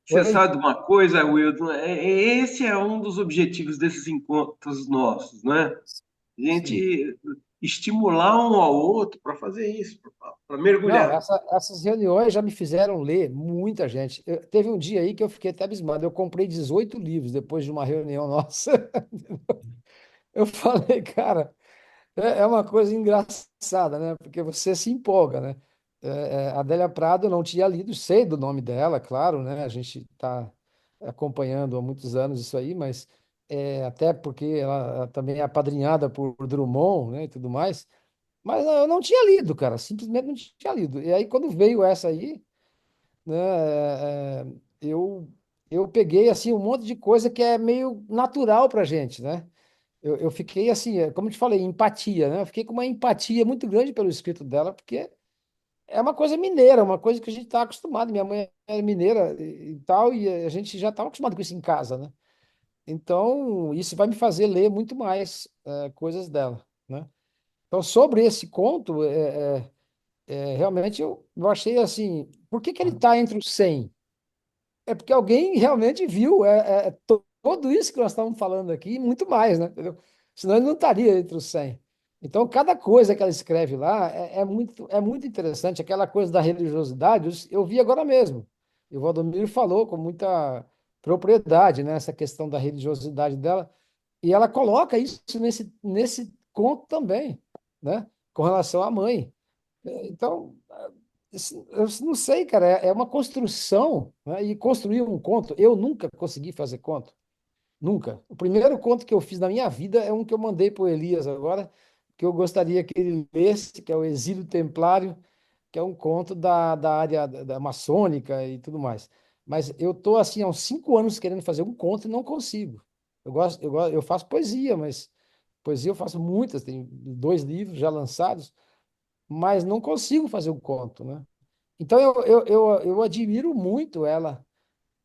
B: você
G: Oi?
B: sabe de uma coisa, Wilton? Esse é um dos objetivos desses encontros nossos, né? A
G: Sim.
B: gente estimular um ao outro para fazer isso, para
G: Não,
B: mergulhar.
G: essas reuniões já me fizeram ler muita gente. Teve um dia aí que eu fiquei até abismado. Eu comprei 18 livros depois de uma reunião nossa. Eu falei, cara. É uma coisa engraçada, né? Porque você se empolga, né? A Adélia Prado eu não tinha lido, sei do nome dela, claro, né? A gente está acompanhando há muitos anos isso aí, mas até porque ela também é apadrinhada por Drummond, né? E tudo mais. Mas eu não tinha lido, cara, simplesmente não tinha lido. E aí, quando veio essa aí, né? Eu peguei, assim, um monte de coisa que é meio natural pra gente, né? Eu fiquei assim, como eu te falei, empatia, né? Eu fiquei com uma empatia muito grande pelo escrito dela, porque é uma coisa mineira, uma coisa que a gente está acostumado. Minha mãe é mineira e tal, e a gente já estava acostumado com isso em casa, né? Então, isso vai me fazer ler muito mais coisas dela, né? Então, sobre esse conto, realmente eu achei assim, por que que ele está entre os 100? É porque alguém realmente viu tudo isso que nós estamos falando aqui e muito mais, né? Entendeu? Senão ele não estaria entre os 100. Então, cada coisa que ela escreve lá é muito interessante. Aquela coisa da religiosidade, eu vi agora mesmo. E o Valdomiro falou com muita propriedade, né? Essa questão da religiosidade dela. E ela coloca isso nesse conto também, né? Com relação à mãe. Então, eu não sei, cara, é uma construção, né? E construir um conto, eu nunca consegui fazer conto, nunca. O primeiro conto que eu fiz na minha vida é um que eu mandei para o Elias agora, que eu gostaria que ele lesse, que é o Exílio Templário, que é um conto da área da maçônica e tudo mais. Mas eu tô assim há uns 5 anos querendo fazer um conto e não consigo. Eu faço poesia, mas poesia eu faço muitas, tenho 2 livros já lançados, mas não consigo fazer um conto, né? Então eu admiro muito ela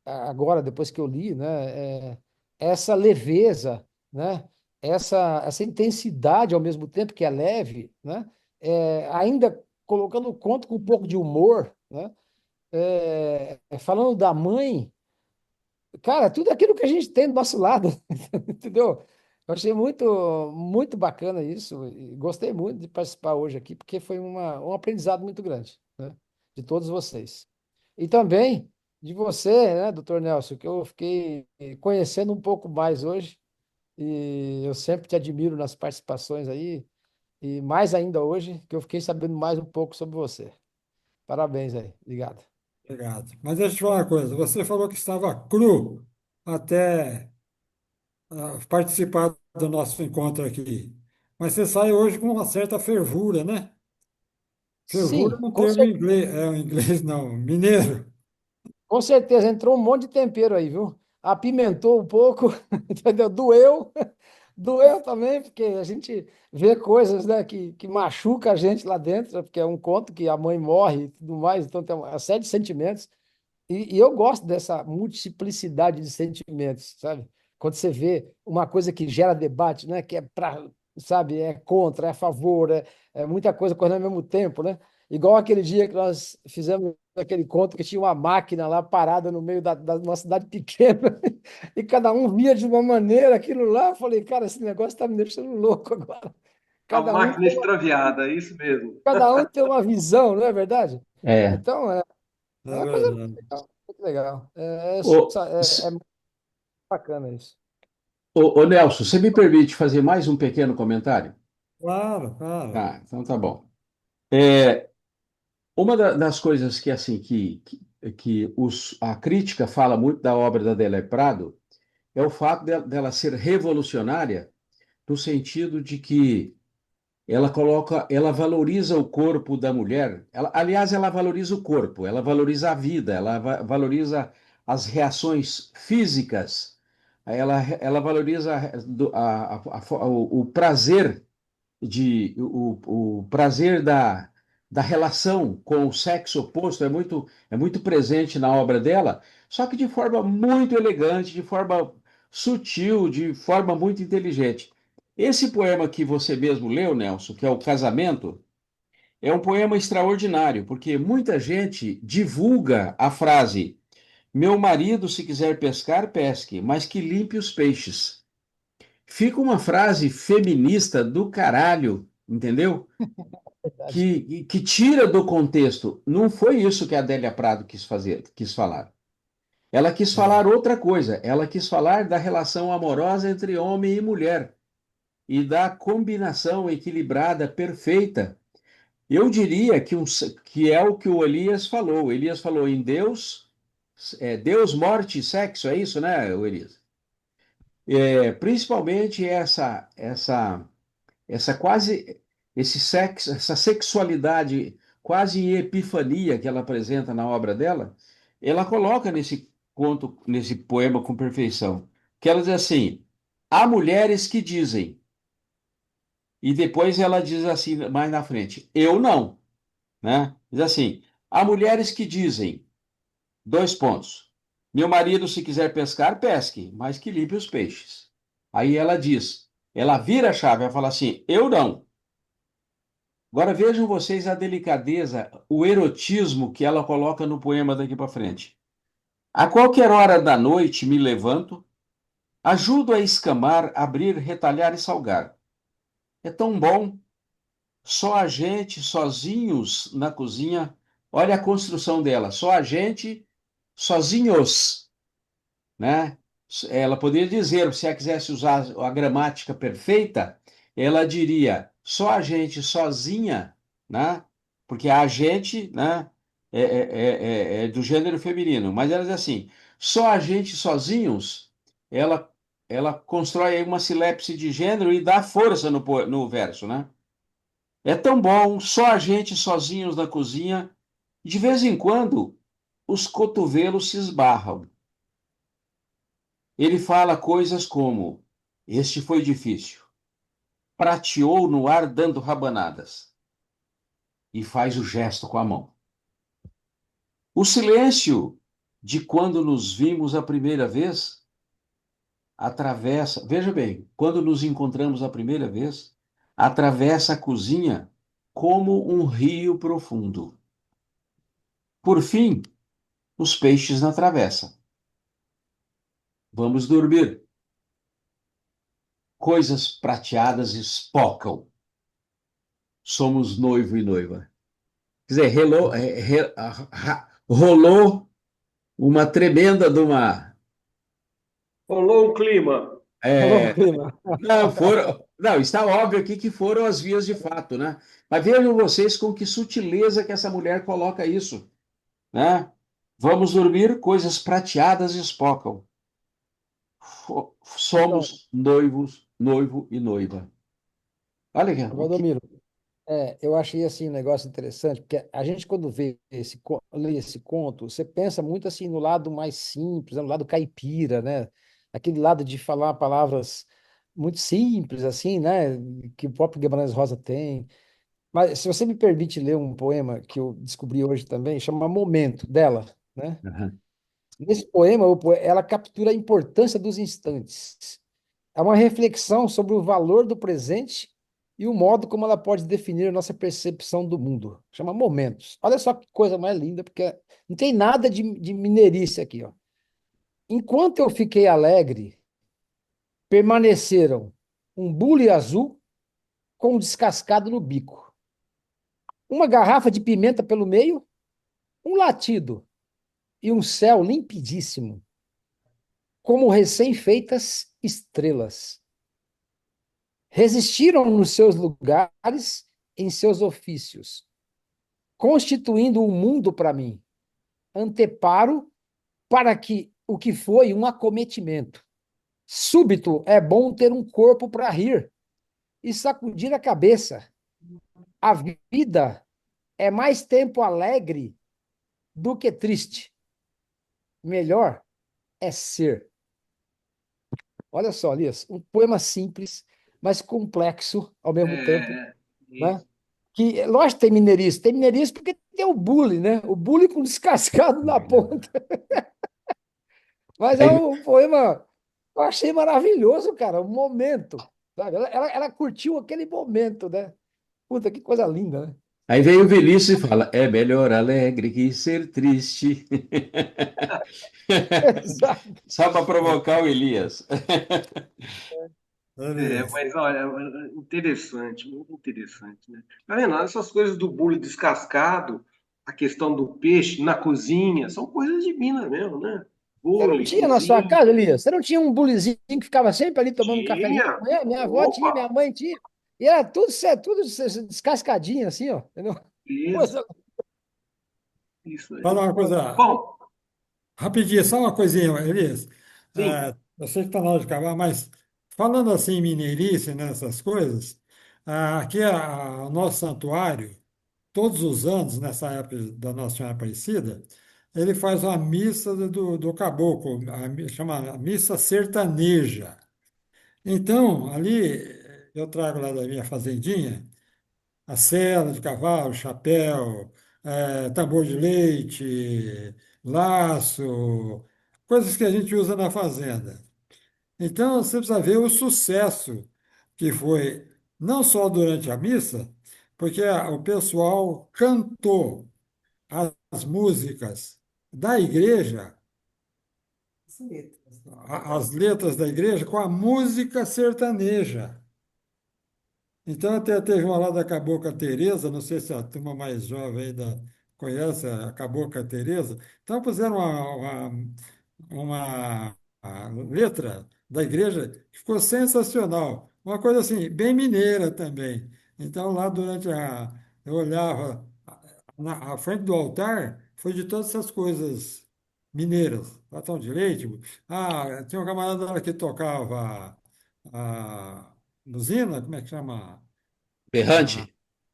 G: agora, depois que eu li, né? Essa leveza, né? Essa intensidade ao mesmo tempo que é leve, né? Ainda colocando o conto com um pouco de humor, né? Falando da mãe, cara, tudo aquilo que a gente tem do nosso lado, entendeu? Eu achei muito bacana isso e gostei muito de participar hoje aqui, porque foi um aprendizado muito grande, né? De todos vocês. E também de você, né, doutor Nelson, que eu fiquei conhecendo um pouco mais hoje, e eu sempre te admiro nas participações aí, e mais ainda hoje, que eu fiquei sabendo mais um pouco sobre você. Parabéns aí, obrigado.
C: Obrigado. Mas deixa eu te falar uma coisa. Você falou que estava cru até participar do nosso encontro aqui. Mas você sai hoje com uma certa fervura, né? Fervura é
G: Sim,
C: um termo em inglês, em inglês não, mineiro.
G: com certeza, entrou um monte de tempero aí, viu? Apimentou um pouco, entendeu? Doeu, doeu também, porque a gente vê coisas, né, que machuca a gente lá dentro, porque é um conto que a mãe morre e tudo mais, então tem uma série de sentimentos. E eu gosto dessa multiplicidade de sentimentos, sabe? Quando você vê uma coisa que gera debate, né? Que é para, sabe, é contra, é a favor, é muita coisa correndo ao mesmo tempo, né? Igual aquele dia que nós fizemos aquele conto que tinha uma máquina lá parada no meio da uma cidade pequena e cada um via de uma maneira aquilo lá. Eu falei, cara, esse negócio está me deixando louco agora.
B: A
G: Cada um,
B: máquina extraviada, é isso mesmo.
G: cada um tem uma visão, não é verdade?
A: É.
G: Então, é
C: É
G: uma coisa
C: verdade.
G: muito legal.
A: Ô,
G: É muito bacana isso.
A: Nelson, você me permite fazer mais um pequeno comentário?
C: Claro, claro.
A: Ah, então tá bom. É, uma das coisas que assim que a crítica fala muito da obra da Adélia Prado é o fato dela ser revolucionária no sentido de que ela valoriza o corpo da mulher. Aliás, ela valoriza o corpo, ela valoriza a vida, ela valoriza as reações físicas, ela valoriza o prazer o prazer da relação com o sexo oposto é muito presente na obra dela, só que de forma muito elegante, de forma sutil, de forma muito inteligente. Esse poema que você mesmo leu, Nelson, que é o Casamento, é um poema extraordinário, porque muita gente divulga a frase: Meu marido, se quiser pescar, pesque, mas que limpe os peixes. Fica uma frase feminista do caralho, entendeu?
G: Verdade.
A: Que tira do contexto. Não foi isso que a Adélia Prado quis fazer, quis falar. Ela quis
C: É,
A: falar outra coisa. Ela quis falar da relação amorosa entre homem e mulher e da combinação equilibrada, perfeita. Eu diria que é o que o Elias falou. O Elias falou em Deus, Deus, morte e sexo, é isso, né, Elias? Principalmente essa quase esse sexo, essa sexualidade quase em epifania que ela apresenta na obra dela, ela coloca nesse conto, nesse poema com perfeição, que ela diz assim: há mulheres que dizem, e depois ela diz assim mais na frente, eu não, né? Diz assim: há mulheres que dizem, dois pontos, meu marido se quiser pescar, pesque, mas que limpe os peixes. Aí ela diz, ela vira a chave, ela fala assim, eu não. Agora vejam vocês a delicadeza, o erotismo que ela coloca no poema daqui para frente. A qualquer hora da noite me levanto, ajudo a escamar, abrir, retalhar e salgar. É tão bom, só a gente, sozinhos na cozinha. Olha a construção dela, só a gente, sozinhos, né? Ela poderia dizer, se ela quisesse usar a gramática perfeita, ela diria só a gente sozinha, né? Porque a gente, né, é do gênero feminino, mas ela diz assim, só a gente sozinhos, ela, ela constrói aí uma silepse de gênero e dá força no verso, né? É tão bom, só a gente sozinhos na cozinha, de vez em quando os cotovelos se esbarram. Ele fala coisas como: Este foi difícil. Prateou no ar dando rabanadas. E faz o gesto com a mão. O silêncio de quando nos vimos a primeira vez atravessa. Veja bem, quando nos encontramos a primeira vez, atravessa a cozinha como um rio profundo. Por fim, os peixes na travessa. Vamos dormir. Coisas prateadas espocam. Somos noivo e noiva. Quer dizer, rolou uma tremenda de uma.
B: Rolou um clima.
G: Alô,
A: é,
G: clima.
A: não, não, está óbvio aqui que foram as vias de fato, né? Mas vejam vocês com que sutileza que essa mulher coloca isso, né? Vamos dormir, coisas prateadas espocam.
G: Então,
A: Somos noivos, noivo e noiva. Olha aqui, o que.
G: Valdomiro, eu achei assim um negócio interessante, porque a gente, quando lê esse conto, você pensa muito assim no lado mais simples, no lado caipira, né? Aquele lado de falar palavras muito simples, assim, né? Que o próprio Guimarães Rosa tem. Mas se você me permite ler um poema que eu descobri hoje também, chama Momento, dela, né?
A: Aham.
G: Nesse poema, ela captura a importância dos instantes. É uma reflexão sobre o valor do presente e o modo como ela pode definir a nossa percepção do mundo. Chama Momentos. Olha só que coisa mais linda, porque não tem nada de mineirice aqui, ó. Enquanto eu fiquei alegre, permaneceram um bule azul com um descascado no bico, uma garrafa de pimenta pelo meio, um latido e um céu limpidíssimo, como recém-feitas estrelas. Resistiram nos seus lugares, em seus ofícios, constituindo o mundo para mim. Anteparo para que o que foi um acometimento. Súbito é bom ter um corpo para rir e sacudir a cabeça. A vida é mais tempo alegre do que triste. Melhor é ser. Olha só, Elias, um poema simples, mas complexo ao mesmo tempo,
B: É,
G: né?
B: isso.
G: Que, lógico, tem mineirice porque tem o bullying, né? O bullying com descascado na ponta. Mas é
A: Aí,
G: um poema, eu achei maravilhoso, cara, um momento, sabe? Ela curtiu aquele momento, né? Puta, que coisa linda, né?
A: aí vem o Vinícius e fala: é melhor alegre que ser triste.
G: Exato.
A: Só para provocar o Elias.
C: Elias.
B: Mas olha, interessante, muito interessante, né? Tá vendo? Essas coisas do bule descascado, a questão do peixe na cozinha, são coisas de Minas mesmo, né?
G: Você não
B: Bule,
G: tinha na sua
B: cozinha,
G: casa, Elias? Você não tinha um bulizinho que ficava sempre ali tomando um cafezinho da
B: tinha.
G: manhã? Minha avó tinha, minha
B: Opa,
G: mãe tinha. E era tudo descascadinho, assim, ó. Entendeu?
B: isso,
G: Coisa-
B: isso
C: Fala
B: aí.
C: uma coisa
B: Bom,
C: rapidinho, só uma coisinha, Elias.
B: sim.
C: Eu sei que está na hora de acabar, mas falando assim em mineirice, nessas coisas, aqui o nosso santuário, todos os anos, nessa época da Nossa Senhora Aparecida, ele faz uma missa do caboclo, chama missa sertaneja. Então, ali eu trago lá da minha fazendinha a sela de cavalo, chapéu, tambor de leite, laço, coisas que a gente usa na fazenda. Então, você precisa ver o sucesso que foi, não só durante a missa, porque o pessoal cantou as músicas da igreja, as letras da igreja, com a música sertaneja. Então, até teve uma lá da Cabocla Teresa, não sei se a turma mais jovem ainda conhece a Cabocla Teresa. Então, puseram uma letra da igreja que ficou sensacional. Uma coisa assim, bem mineira também. Então, lá durante eu olhava, à frente do altar, foi de todas essas coisas mineiras. Latão de leite. Tinha um camarada lá que tocava a buzina, como é que chama? A
A: Berrante.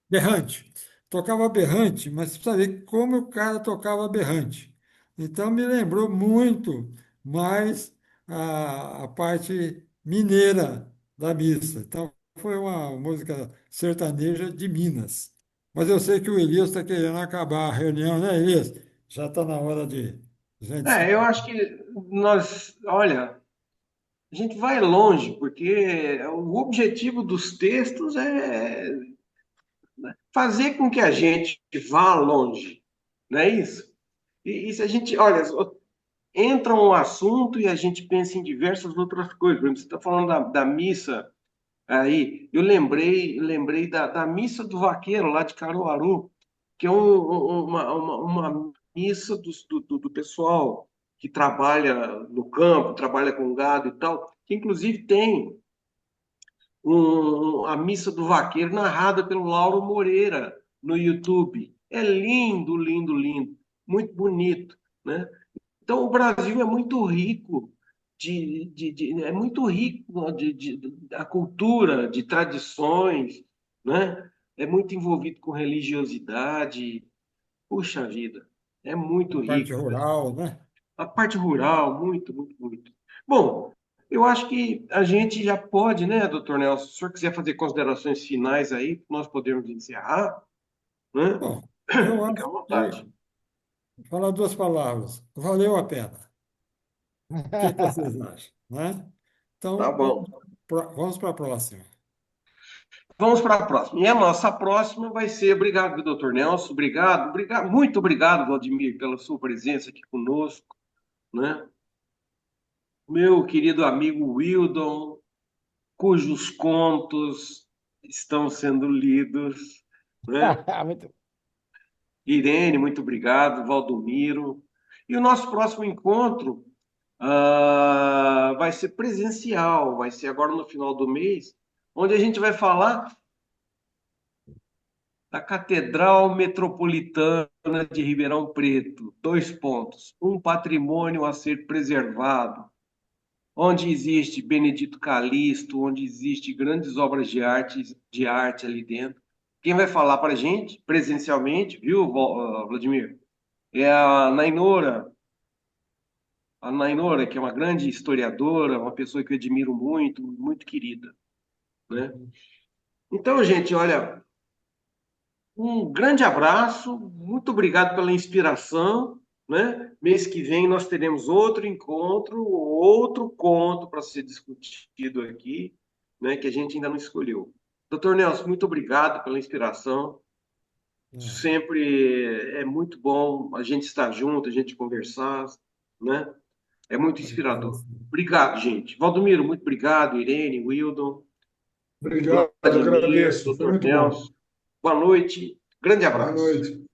C: berrante. Tocava berrante, mas você precisa ver como o cara tocava berrante. Então me lembrou muito mais a parte mineira da missa. Então foi uma música sertaneja de Minas. Mas eu sei que o Elias está querendo acabar a reunião, né, Elias? Já está na hora de gente
B: Eu
C: sair.
B: acho que olha, a gente vai longe, porque o objetivo dos textos é fazer com que a gente vá longe, não é isso? E se a gente, olha, entra um assunto e a gente pensa em diversas outras coisas. Por exemplo, você está falando da missa aí, eu lembrei da missa do vaqueiro lá de Caruaru, que é uma missa do pessoal que trabalha no campo, trabalha com gado e tal, que inclusive tem a Missa do Vaqueiro narrada pelo Lauro Moreira no YouTube. É lindo, lindo, lindo, muito bonito, né? Então o Brasil é muito rico é muito rico a cultura, de tradições, né? É muito envolvido com religiosidade. Puxa vida, é
C: A
B: muito
C: parte
B: rico.
C: rural, né?
B: A parte rural, muito, muito, muito. Bom, eu acho que a gente já pode, né, doutor Nelson? Se o senhor quiser fazer considerações finais aí, nós podemos encerrar, né?
C: Bom, eu
B: Fica à
C: acho que,
B: vontade.
C: falar duas palavras, valeu a pena. O que que vocês acham, né?
B: Tá
C: Então,
B: bom.
C: vamos para a próxima.
B: Vamos para a próxima. E a nossa próxima vai ser, obrigado, doutor Nelson, obrigado, obrigado, muito obrigado, Vladimir, pela sua presença aqui conosco, né? Meu querido amigo Wildon, cujos contos estão sendo lidos, né?
G: Muito.
B: Irene, muito obrigado, Valdomiro. E o nosso próximo encontro vai ser presencial, vai ser agora no final do mês, onde a gente vai falar da Catedral Metropolitana de Ribeirão Preto. Dois pontos. Um patrimônio a ser preservado, onde existe Benedito Calixto, onde existe grandes obras de arte ali dentro. Quem vai falar para a gente presencialmente, viu, Vladimir? É a Nainora, que é uma grande historiadora, uma pessoa que eu admiro muito, muito querida, né? Então, gente, olha, um grande abraço, muito obrigado pela inspiração, né? Mês que vem nós teremos outro encontro, outro conto para ser discutido aqui, né? Que a gente ainda não escolheu. Doutor Nelson, muito obrigado pela inspiração.
C: É,
B: Sempre é muito bom a gente estar junto, a gente conversar, né? É muito
C: é
B: inspirador.
C: interessante.
B: Obrigado, gente. Valdomiro, muito obrigado. Irene, Wildon,
E: Obrigado,
B: Vladimir,
E: agradeço. Foi
B: doutor
E: muito bom.
B: Nelson. Boa noite. Grande
E: Boa
B: abraço.
E: noite.